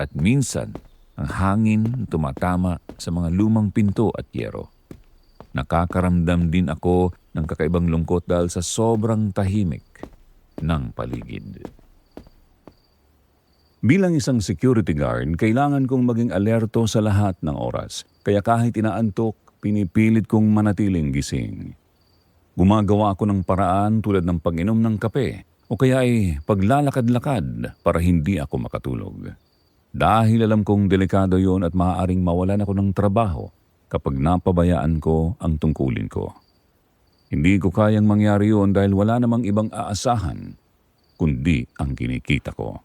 Speaker 1: At minsan, ang hangin tumatama sa mga lumang pinto at yero. Nakakaramdam din ako ng kakaibang lungkot dahil sa sobrang tahimik ng paligid. Bilang isang security guard, kailangan kong maging alerto sa lahat ng oras. Kaya kahit inaantok, pinipilit kong manatiling gising. Gumagawa ako ng paraan tulad ng pag-inom ng kape o kaya ay paglalakad-lakad para hindi ako makatulog. Dahil alam kong delikado yon at maaaring mawalan ako ng trabaho kapag napabayaan ko ang tungkulin ko. Hindi ko kayang mangyari yun dahil wala namang ibang aasahan kundi ang kinikita ko.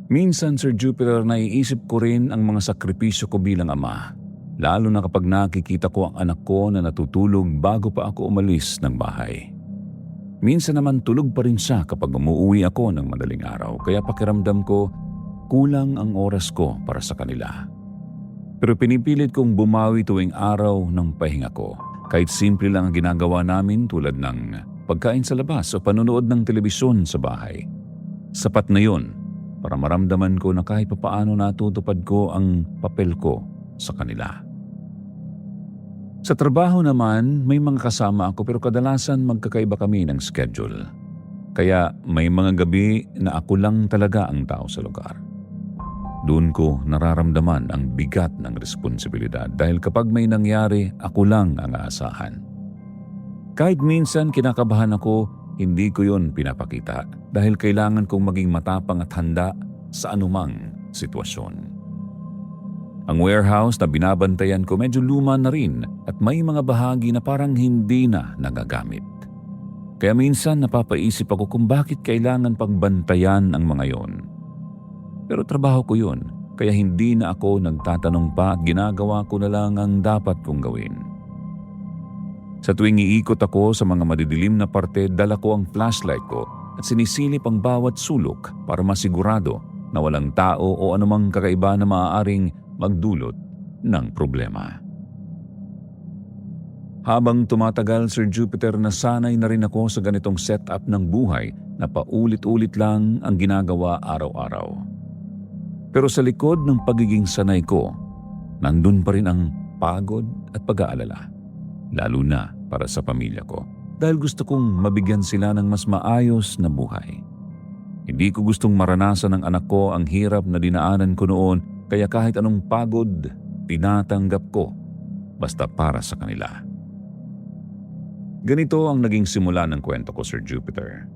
Speaker 1: Minsan, Sir Jupiter, naiisip ko rin ang mga sakripisyo ko bilang ama. Lalo na kapag nakikita ko ang anak ko na natutulog bago pa ako umalis ng bahay. Minsan naman tulog pa rin siya kapag umuwi ako ng madaling araw. Kaya pakiramdam ko, kulang ang oras ko para sa kanila. Pero pinipilit kong bumawi tuwing araw ng pahinga ko. Kahit simple lang ang ginagawa namin tulad ng pagkain sa labas o panonood ng telebisyon sa bahay. Sapat na yun para maramdaman ko na kahit papaano natutupad ko ang papel ko sa kanila. Sa trabaho naman, may mga kasama ako pero kadalasan magkakaiba kami ng schedule. Kaya may mga gabi na ako lang talaga ang tao sa lugar. Doon ko nararamdaman ang bigat ng responsibilidad dahil kapag may nangyari, ako lang ang aasahan. Kahit minsan kinakabahan ako, hindi ko yon pinapakita dahil kailangan kong maging matapang at handa sa anumang sitwasyon. Ang warehouse na binabantayan ko medyo luma na rin at may mga bahagi na parang hindi na nagagamit. Kaya minsan napapaisip ako kung bakit kailangan pagbantayan ang mga yon. Pero trabaho ko yun, kaya hindi na ako nagtatanong pa at ginagawa ko na lang ang dapat kong gawin. Sa tuwing iikot ako sa mga madidilim na parte, dala ko ang flashlight ko at sinisilip ang bawat sulok para masigurado na walang tao o anumang kakaiba na maaaring magdulot ng problema. Habang tumatagal, Sir Jupiter, nasanay na rin ako sa ganitong setup ng buhay na paulit-ulit lang ang ginagawa araw-araw. Pero sa likod ng pagiging sanay ko, nandun pa rin ang pagod at pag-aalala. Lalo na para sa pamilya ko. Dahil gusto kong mabigyan sila ng mas maayos na buhay. Hindi ko gustong maranasan ng anak ko ang hirap na dinaanan ko noon, kaya kahit anong pagod, tinatanggap ko basta para sa kanila. Ganito ang naging simula ng kwento ko, Sir Jupiter.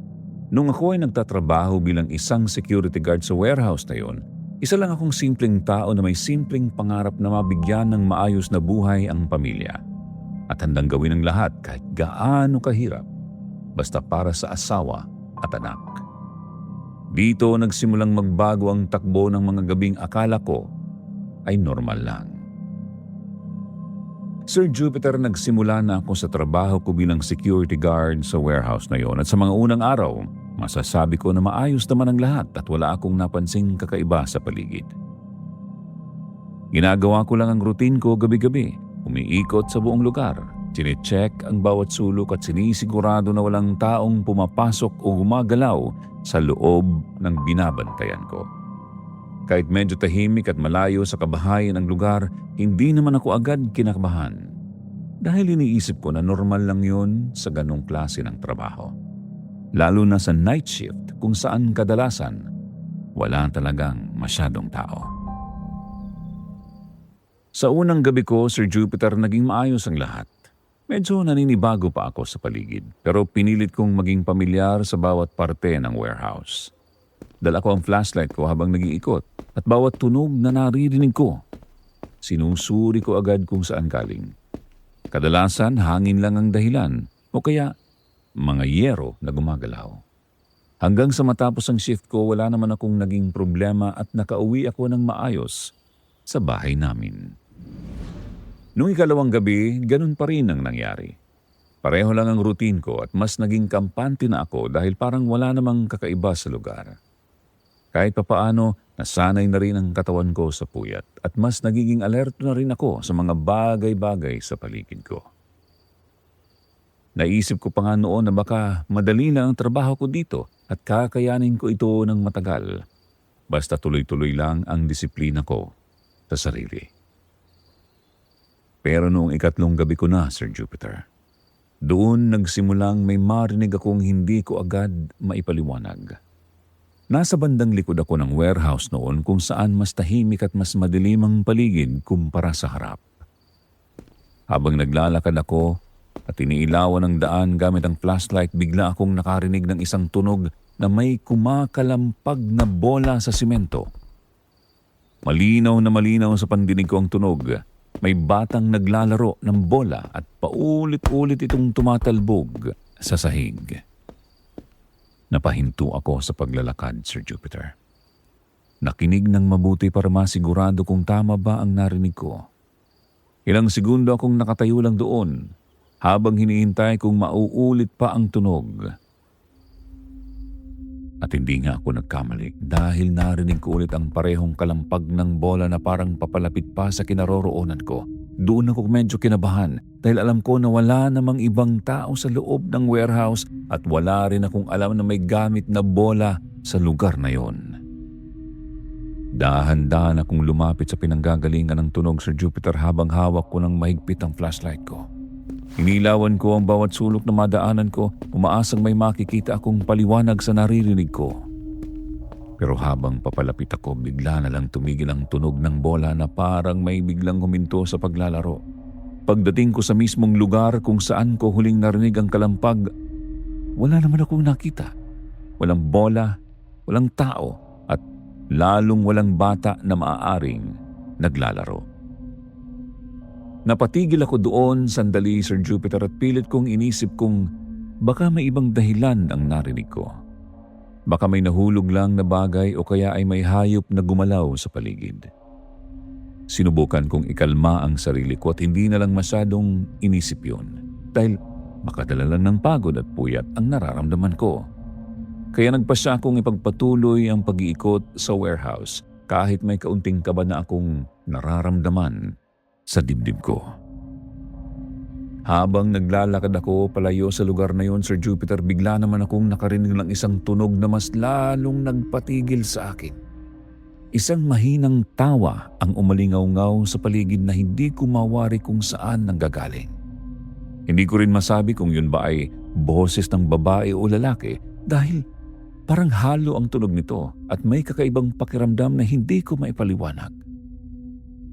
Speaker 1: Nung ako ay nagtatrabaho bilang isang security guard sa warehouse na yon, isa lang akong simpleng tao na may simpleng pangarap na mabigyan ng maayos na buhay ang pamilya. At handang gawin ang lahat kahit gaano kahirap, basta para sa asawa at anak. Dito nagsimulang magbago ang takbo ng mga gabing akala ko ay normal lang. Sir Jupiter, nagsimula na ako sa trabaho ko bilang security guard sa warehouse na yon at sa mga unang araw, masasabi ko na maayos naman ang lahat at wala akong napansing kakaiba sa paligid. Ginagawa ko lang ang routine ko gabi-gabi. Umiikot sa buong lugar, chinecheck ang bawat sulok at sinisigurado na walang taong pumapasok o gumagalaw sa loob ng binabantayan ko. Kahit medyo tahimik at malayo sa kabahayan ng lugar, hindi naman ako agad kinakabahan. Dahil iniisip ko na normal lang yun sa ganong klase ng trabaho. Lalo na sa night shift kung saan kadalasan wala talagang masyadong tao. Sa unang gabi ko, Sir Jupiter, naging maayos ang lahat. Medyo naninibago pa ako sa paligid, pero pinilit kong maging pamilyar sa bawat parte ng warehouse. Dala ko ang flashlight ko habang nag-iikot at bawat tunog na naririnig ko, sinusuri ko agad kung saan galing. Kadalasan, hangin lang ang dahilan o kaya mga yero na gumagalaw. Hanggang sa matapos ang shift ko, wala naman akong naging problema at nakauwi ako ng maayos sa bahay namin. Noong ikalawang gabi, ganun pa rin ang nangyari. Pareho lang ang routine ko at mas naging kampante na ako dahil parang wala namang kakaiba sa lugar. Kahit papaano, nasanay na rin ang katawan ko sa puyat at mas nagiging alerto na rin ako sa mga bagay-bagay sa paligid ko. Naisip ko pa nga noon na baka madali na ang trabaho ko dito at kakayanin ko ito ng matagal. Basta tuloy-tuloy lang ang disiplina ko sa sarili. Pero noong ikatlong gabi ko na, Sir Jupiter, doon nagsimulang may marinig akong hindi ko agad maipaliwanag. Nasa bandang likod ako ng warehouse noon kung saan mas tahimik at mas madilim ang paligid kumpara sa harap. Habang naglalakad ako at iniilawan ng daan gamit ang flashlight, bigla akong nakarinig ng isang tunog na may kumakalampag na bola sa simento. Malinaw na malinaw sa pandinig ko ang tunog. May batang naglalaro ng bola at paulit-ulit itong tumatalbog sa sahig. Napahinto ako sa paglalakad, Sir Jupiter. Nakinig ng mabuti para masigurado kung tama ba ang narinig ko. Ilang segundo akong nakatayo lang doon habang hinihintay kung mauulit pa ang tunog. At hindi nga ako nagkamali dahil narinig ko ulit ang parehong kalampag ng bola na parang papalapit pa sa kinaroroonan ko. Doon ako medyo kinabahan dahil alam ko na wala namang ibang tao sa loob ng warehouse at wala rin akong alam na may gamit na bola sa lugar na yon. Dahan-dahan akong lumapit sa pinanggagalingan ng tunog, Sir Jupiter, habang hawak ko ng mahigpit ang flashlight ko. Inilawan ko ang bawat sulok na madaanan ko, umaasang may makikita akong paliwanag sa naririnig ko. Pero habang papalapit ako, bigla na lang tumigil ang tunog ng bola na parang may biglang huminto sa paglalaro. Pagdating ko sa mismong lugar kung saan ko huling narinig ang kalampag, wala naman akong nakita. Walang bola, walang tao, at lalong walang bata na maaaring naglalaro. Napatigil ako doon sandali, Sir Jupiter, at pilit kong inisip kung baka may ibang dahilan ang narinig ko. Baka may nahulog lang na bagay o kaya ay may hayop na gumalaw sa paligid. Sinubukan kong ikalma ang sarili ko at hindi na lang masyadong inisip yun dahil makadala lang ng pagod at puyat ang nararamdaman ko. Kaya nagpasya akong ipagpatuloy ang pag-iikot sa warehouse kahit may kaunting kaba na akong nararamdaman sa dibdib ko. Habang naglalakad ako palayo sa lugar na yon, Sir Jupiter, bigla naman akong nakarinig ng isang tunog na mas lalong nagpatigil sa akin. Isang mahinang tawa ang umalingaw-ngaw sa paligid na hindi ko mawari kung saan nanggagaling. Hindi ko rin masabi kung yun ba ay boses ng babae o lalaki dahil parang halo ang tunog nito at may kakaibang pakiramdam na hindi ko maipaliwanag.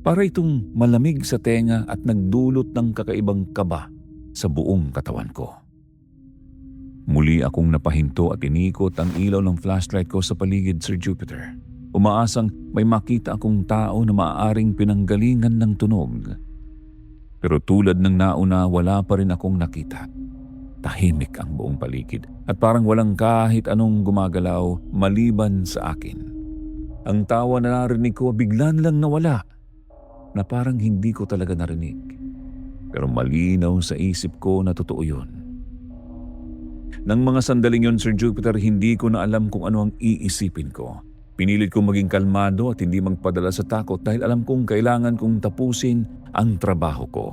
Speaker 1: Para itong malamig sa tenga at nagdulot ng kakaibang kaba sa buong katawan ko. Muli akong napahinto at inikot ang ilaw ng flashlight ko sa paligid, Sir Jupiter. Umaasang may makita akong tao na maaaring pinanggalingan ng tunog. Pero tulad ng nauna, wala pa rin akong nakita. Tahimik ang buong paligid at parang walang kahit anong gumagalaw maliban sa akin. Ang tawa na narinig ko biglan lang nawala, na parang hindi ko talaga narinig. Pero malinaw sa isip ko na totoo yun. Nang mga sandaling yun, Sir Jupiter, hindi ko na alam kung ano ang iisipin ko. Pinilit kong maging kalmado at hindi magpadala sa takot dahil alam kong kailangan kong tapusin ang trabaho ko.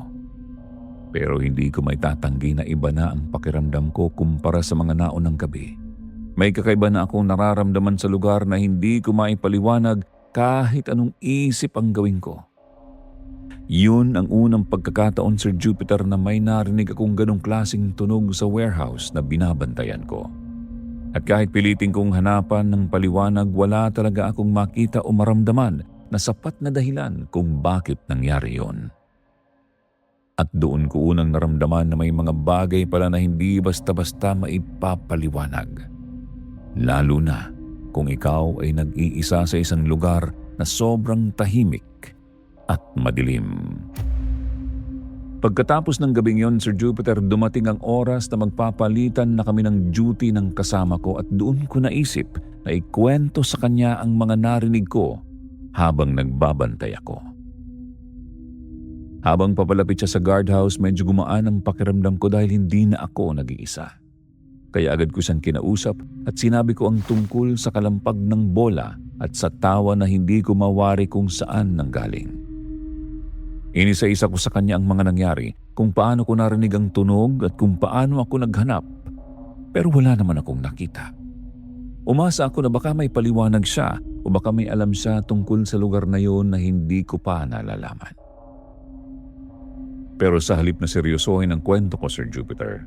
Speaker 1: Pero hindi ko may tatanggi na iba na ang pakiramdam ko kumpara sa mga naunang gabi. May kakaiba na akong nararamdaman sa lugar na hindi ko maipaliwanag kahit anong isip ang gawin ko. Yun ang unang pagkakataon, Sir Jupiter, na may narinig akong ganong klaseng tunog sa warehouse na binabantayan ko. At kahit pilitin kong hanapan ng paliwanag, wala talaga akong makita o maramdaman na sapat na dahilan kung bakit nangyari yon. At doon ko unang naramdaman na may mga bagay pala na hindi basta-basta maipapaliwanag. Lalo na kung ikaw ay nag-iisa sa isang lugar na sobrang tahimik at madilim. Pagkatapos ng gabing yon, Sir Jupiter, dumating ang oras na magpapalitan na kami ng duty ng kasama ko at doon ko naisip na ikwento sa kanya ang mga narinig ko habang nagbabantay ako. Habang papalapit siya sa guardhouse, medyo gumaan ang pakiramdam ko dahil hindi na ako nag-iisa. Kaya agad ko siyang kinausap at sinabi ko ang tungkol sa kalampag ng bola at sa tawa na hindi ko mawari kung saan nanggaling. Inisa-isa ko sa kanya ang mga nangyari, kung paano ko narinig ang tunog at kung paano ako naghanap. Pero wala naman akong nakita. Umasa ako na baka may paliwanag siya o baka may alam siya tungkol sa lugar na yon na hindi ko pa nalalaman. Pero sa halip na seryosohin ang kwento ko, Sir Jupiter,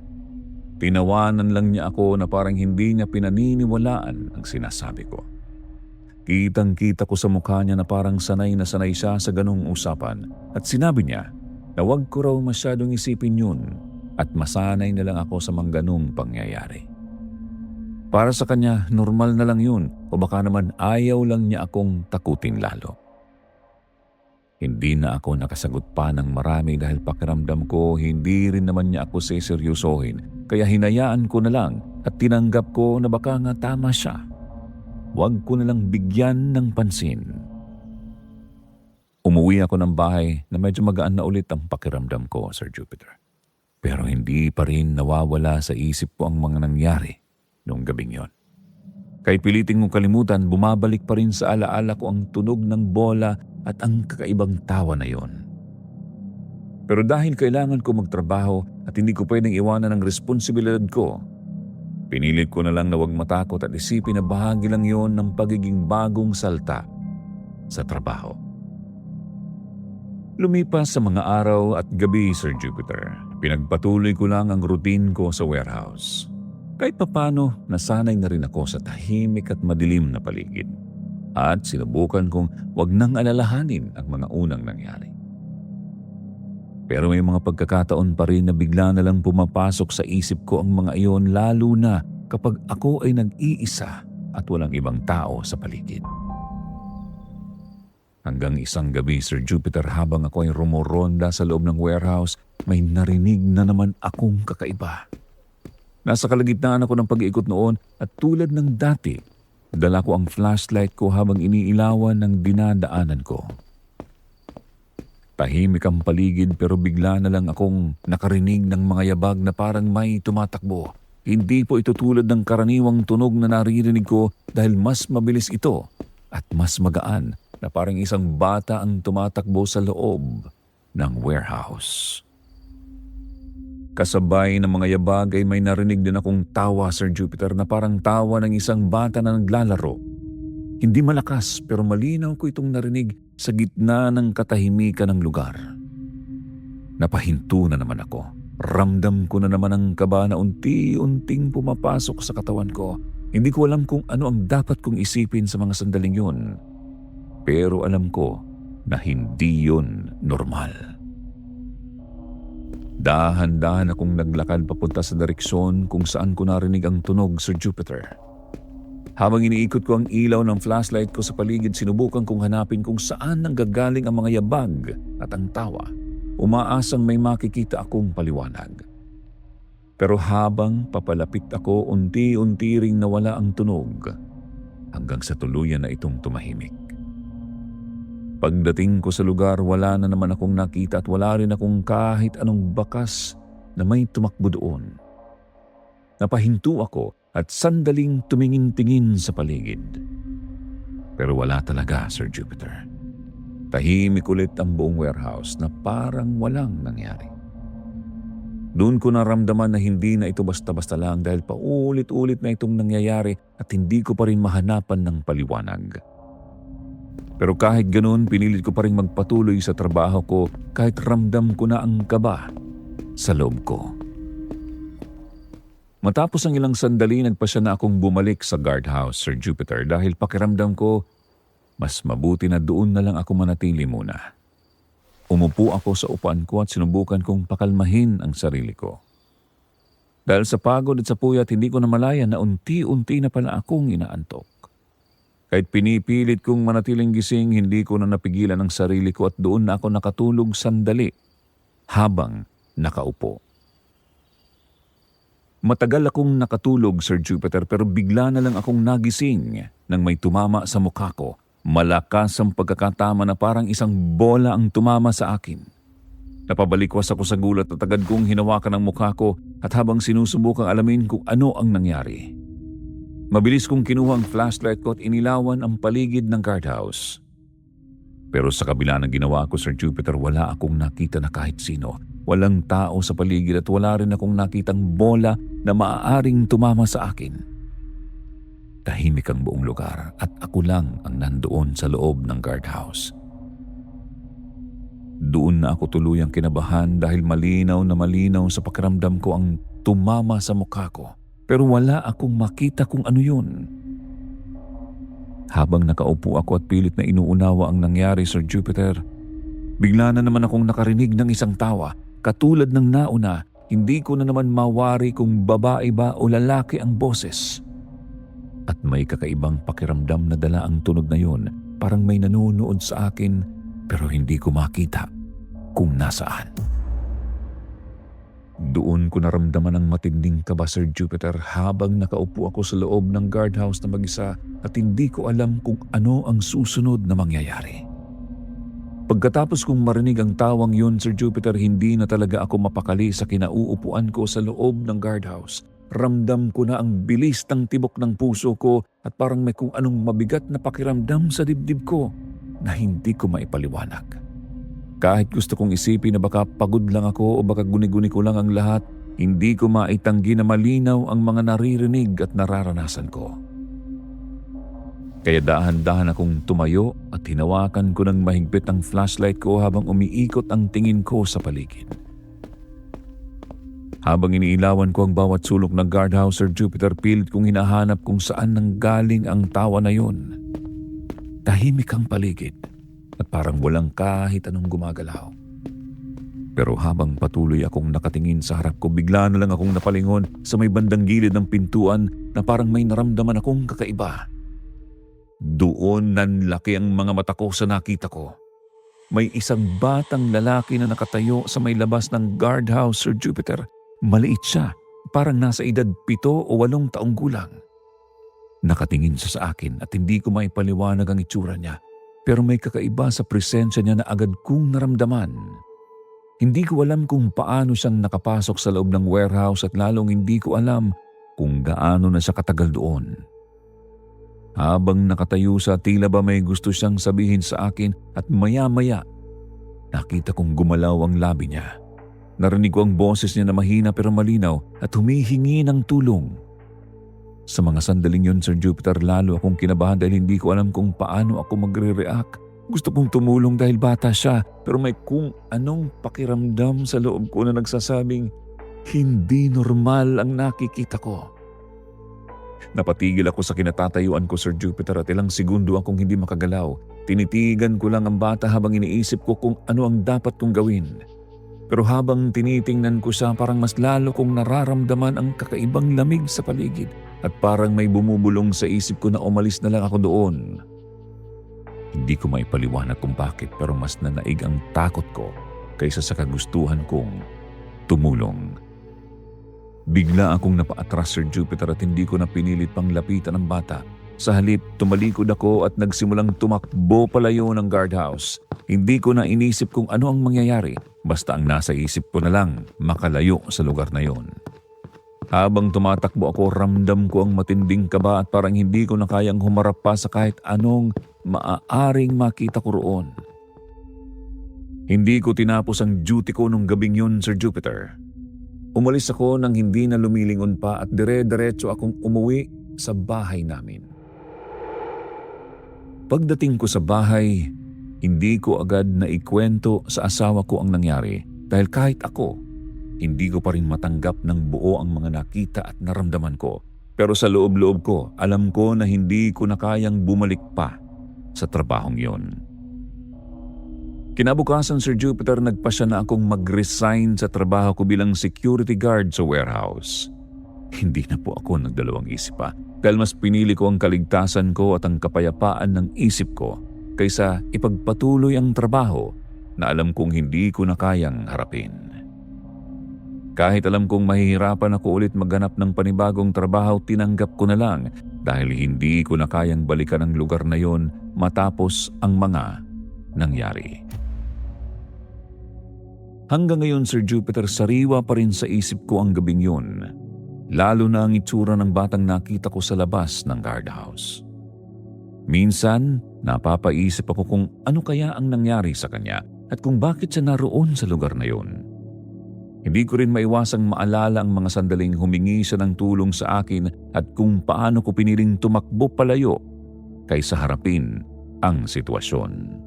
Speaker 1: tinawanan lang niya ako na parang hindi niya pinaniniwalaan ang sinasabi ko. Kitang-kita ko sa mukha niya na parang sanay na sanay siya sa ganong usapan at sinabi niya na wag ko raw masyadong isipin yun at masanay na lang ako sa mga ganong pangyayari. Para sa kanya, normal na lang yun o baka naman ayaw lang niya akong takutin lalo. Hindi na ako nakasagot pa ng marami dahil pakiramdam ko hindi rin naman niya ako seseryosohin kaya hinayaan ko na lang at tinanggap ko na baka nga tama siya. Huwag ko na lang bigyan ng pansin. Umuwi ako ng bahay na medyo magaan na ulit ang pakiramdam ko, Sir Jupiter. Pero hindi pa rin nawawala sa isip ko ang mga nangyari noong gabing yon. Kahit piliting kong kalimutan, bumabalik pa rin sa alaala ko ang tunog ng bola at ang kakaibang tawa na yon. Pero dahil kailangan ko magtrabaho at hindi ko pwedeng iwanan ang responsibilidad ko, pinilit ko na lang na huwag matakot at isipin na bahagi lang yon ng pagiging bagong salta sa trabaho. Lumipas sa mga araw at gabi, Sir Jupiter, pinagpatuloy ko lang ang routine ko sa warehouse. Kahit papano, nasanay na rin ako sa tahimik at madilim na paligid. At sinubukan kong wag nang alalahanin ang mga unang nangyari. Pero may mga pagkakataon pa rin na bigla na lang pumapasok sa isip ko ang mga iyon, lalo na kapag ako ay nag-iisa at walang ibang tao sa paligid. Hanggang isang gabi, Sir Jupiter, habang ako ay rumoronda sa loob ng warehouse, may narinig na naman akong kakaiba. Nasa kalagitnaan ako ng pag-iikot noon at tulad ng dati, dala ko ang flashlight ko habang iniilawan ng dinadaanan ko. Tahimik ang paligid pero bigla na lang akong nakarinig ng mga yabag na parang may tumatakbo. Hindi po ito tulad ng karaniwang tunog na naririnig ko dahil mas mabilis ito at mas magaan na parang isang bata ang tumatakbo sa loob ng warehouse. Kasabay ng mga yabag ay may narinig din akong tawa, Sir Jupiter, na parang tawa ng isang bata na naglalaro. Hindi malakas pero malinaw ko itong narinig sa gitna ng katahimikan ng lugar. Napahinto na naman ako. Ramdam ko na naman ang kaba na unti-unting pumapasok sa katawan ko. Hindi ko alam kung ano ang dapat kong isipin sa mga sandaling yun. Pero alam ko na hindi yun normal. Dahan-dahan akong naglakad papunta sa direksyon kung saan ko narinig ang tunog, Sir Jupiter. Habang iniikot ko ang ilaw ng flashlight ko sa paligid, sinubukan kong hanapin kung saan nanggagaling ang mga yabag at ang tawa. Umaasang may makikita akong paliwanag. Pero habang papalapit ako, unti-unti ring nawala ang tunog hanggang sa tuluyan na itong tumahimik. Pagdating ko sa lugar, wala na naman akong nakita at wala rin akong kahit anong bakas na may tumakbo doon. Napahinto ako at sandaling tumingin-tingin sa paligid. Pero wala talaga, Sir Jupiter. Tahimik ulit ang buong warehouse na parang walang nangyari. Doon ko naramdaman na hindi na ito basta-basta lang dahil paulit-ulit na itong nangyayari at hindi ko pa rin mahanapan ng paliwanag. Pero kahit ganoon, pinilit ko pa rin magpatuloy sa trabaho ko kahit ramdam ko na ang kaba sa loob ko. Matapos ang ilang sandali, nagpasya na akong bumalik sa guardhouse, Sir Jupiter, dahil pakiramdam ko mas mabuti na doon na lang ako manatili muna. Umupo ako sa upuan ko at sinubukan kong pakalmahin ang sarili ko. Dahil sa pagod at sa puyat, hindi ko namalayan na unti-unti na pala akong inaantok. Kahit pinipilit kong manatiling gising, hindi ko na napigilan ang sarili ko at doon na ako nakatulog sandali habang nakaupo. Matagal akong nakatulog, Sir Jupiter, pero bigla na lang akong nagising nang may tumama sa mukha ko. Malakas ang pagkakatama na parang isang bola ang tumama sa akin. Napabalikwas ako sa gulat at agad kong hinawakan ang mukha ko at habang sinusubukang alamin kung ano ang nangyari. Mabilis kong kinuha ang flashlight ko at inilawan ang paligid ng guardhouse. Pero sa kabila ng ginawa ko, Sir Jupiter, wala akong nakita na kahit sino. Walang tao sa paligid at wala rin akong nakitang bola na maaaring tumama sa akin. Tahimik ang buong lugar at ako lang ang nandoon sa loob ng guardhouse. Doon na ako tuluyang kinabahan dahil malinaw na malinaw sa pakiramdam ko ang tumama sa mukha ko. Pero wala akong makita kung ano yun. Habang nakaupo ako at pilit na inuunawa ang nangyari, Sir Jupiter, bigla na naman akong nakarinig ng isang tawa. Katulad ng nauna, hindi ko na naman mawari kung babae ba o lalaki ang boses. At may kakaibang pakiramdam na dala ang tunog na yun. Parang may nanonood sa akin pero hindi ko makita kung nasaan. Doon ko naramdaman ang matinding kaba, Sir Jupiter, habang nakaupo ako sa loob ng guardhouse na mag-isa at hindi ko alam kung ano ang susunod na mangyayari. Pagkatapos kong marinig ang tawang yun, Sir Jupiter, hindi na talaga ako mapakali sa kinauupuan ko sa loob ng guardhouse. Ramdam ko na ang bilis ng tibok ng puso ko at parang may kung anong mabigat na pakiramdam sa dibdib ko na hindi ko maipaliwanag. Kahit gusto kong isipin na baka pagod lang ako o baka guni-guni ko lang ang lahat, hindi ko maitanggi na malinaw ang mga naririnig at nararanasan ko. Kaya dahan-dahan akong tumayo at hinawakan ko ng mahigpit ang flashlight ko habang umiikot ang tingin ko sa paligid. Habang iniilawan ko ang bawat sulok ng guardhouse, Sir Jupiter, pilit kong hinahanap kung saan nanggaling ang tawa na yun. Tahimik ang paligid at parang walang kahit anong gumagalaw. Pero habang patuloy akong nakatingin sa harap ko, bigla na lang akong napalingon sa may bandang gilid ng pintuan na parang may naramdaman akong kakaiba. Doon nanlaki ang mga mata ko sa nakita ko. May isang batang lalaki na nakatayo sa may labas ng guardhouse, Sir Jupiter. Maliit siya, parang nasa edad 7 o 8 taong gulang. Nakatingin siya sa akin at hindi ko maipaliwanag ang itsura niya. Pero may kakaiba sa presensya niya na agad kong naramdaman. Hindi ko alam kung paano siyang nakapasok sa loob ng warehouse at lalong hindi ko alam kung gaano na siya katagal doon. Habang nakatayo sa tila ba may gusto siyang sabihin sa akin at maya-maya, nakita kong gumalaw ang labi niya. Narinig ko ang boses niya na mahina pero malinaw at humihingi ng tulong. Sa mga sandaling yun, Sir Jupiter, lalo akong kinabahan dahil hindi ko alam kung paano ako magre-react. Gusto kong tumulong dahil bata siya, pero may kung anong pakiramdam sa loob ko na nagsasabing, hindi normal ang nakikita ko. Napatigil ako sa kinatatayuan ko, Sir Jupiter, at ilang segundo akong hindi makagalaw. Tinitigan ko lang ang bata habang iniisip ko kung ano ang dapat kong gawin. Pero habang tinitingnan ko siya, parang mas lalo kong nararamdaman ang kakaibang lamig sa paligid. At parang may bumubulong sa isip ko na umalis na lang ako doon. Hindi ko maipaliwanag kung bakit, pero mas nanaig ang takot ko kaysa sa kagustuhan kong tumulong. Bigla akong napaatras, Sir Jupiter, at hindi ko na pinilit pang lapitan ang bata. Sa halip, tumalikod ako at nagsimulang tumakbo palayo ng guardhouse. Hindi ko na inisip kung ano ang mangyayari, basta ang nasa isip ko na lang makalayo sa lugar na yon. Habang tumatakbo ako, ramdam ko ang matinding kaba at parang hindi ko na kayang humarap pa sa kahit anong maaaring makita ko roon. Hindi ko tinapos ang duty ko nung gabing yun, Sir Jupiter. Umalis ako nang hindi na lumilingon pa at dire-diretso akong umuwi sa bahay namin. Pagdating ko sa bahay, hindi ko agad na ikwento sa asawa ko ang nangyari dahil kahit ako, hindi ko pa rin matanggap ng buo ang mga nakita at naramdaman ko. Pero sa loob-loob ko, alam ko na hindi ko na kayang bumalik pa sa trabahong yon. Kinabukasan, Sir Jupiter, nagpasya na akong mag-resign sa trabaho ko bilang security guard sa warehouse. Hindi na po ako nagdalawang isip pa dahil mas pinili ko ang kaligtasan ko at ang kapayapaan ng isip ko kaysa ipagpatuloy ang trabaho na alam kong hindi ko na kayang harapin. Kahit alam kong mahihirapan ako ulit maghanap ng panibagong trabaho, tinanggap ko na lang dahil hindi ko na kayang balikan ang lugar na yon matapos ang mga nangyari. Hanggang ngayon, Sir Jupiter, sariwa pa rin sa isip ko ang gabing yun, lalo na ang itsura ng batang nakita ko sa labas ng guardhouse. Minsan, napapaisip ako kung ano kaya ang nangyari sa kanya at kung bakit siya naroon sa lugar na yun. Hindi ko rin maiwasang maalala ang mga sandaling humingi siya ng tulong sa akin at kung paano ko piniling tumakbo palayo kaysa harapin ang sitwasyon.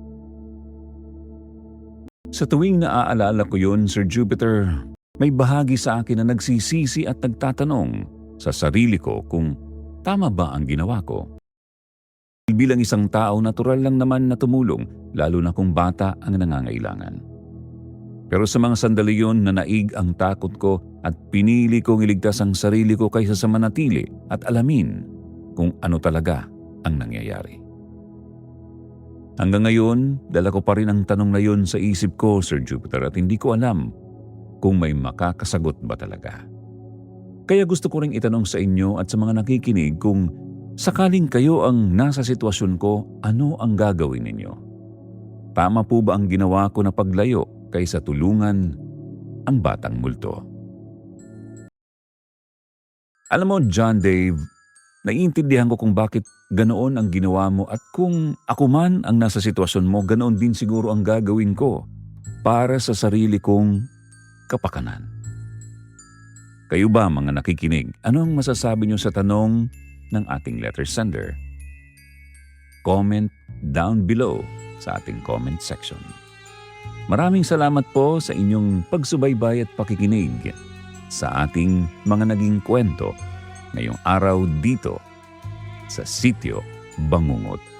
Speaker 1: Sa tuwing naaalala ko yun, Sir Jupiter, may bahagi sa akin na nagsisisi at nagtatanong sa sarili ko kung tama ba ang ginawa ko. Bilang isang tao, natural lang naman na tumulong, lalo na kung bata ang nangangailangan. Pero sa mga sandali yun na naig ang takot ko at pinili kong iligtas ang sarili ko kaysa sa manatili at alamin kung ano talaga ang nangyayari. Hanggang ngayon, dala ko pa rin ang tanong na yun sa isip ko, Sir Jupiter, at hindi ko alam kung may makakasagot ba talaga. Kaya gusto ko ring itanong sa inyo at sa mga nakikinig kung sakaling kayo ang nasa sitwasyon ko, ano ang gagawin ninyo? Tama po ba ang ginawa ko na paglayo kaysa tulungan ang batang multo? Alam mo, John Dave, naiintindihan ko kung bakit ganoon ang ginawa mo at kung ako man ang nasa sitwasyon mo, ganoon din siguro ang gagawin ko para sa sarili kong kapakanan. Kayo ba mga nakikinig, ano ang masasabi niyo sa tanong ng ating letter sender? Comment down below sa ating comment section. Maraming salamat po sa inyong pagsubaybay at pakikinig sa ating mga naging kwento ngayong araw dito sa Sitio Bangungot.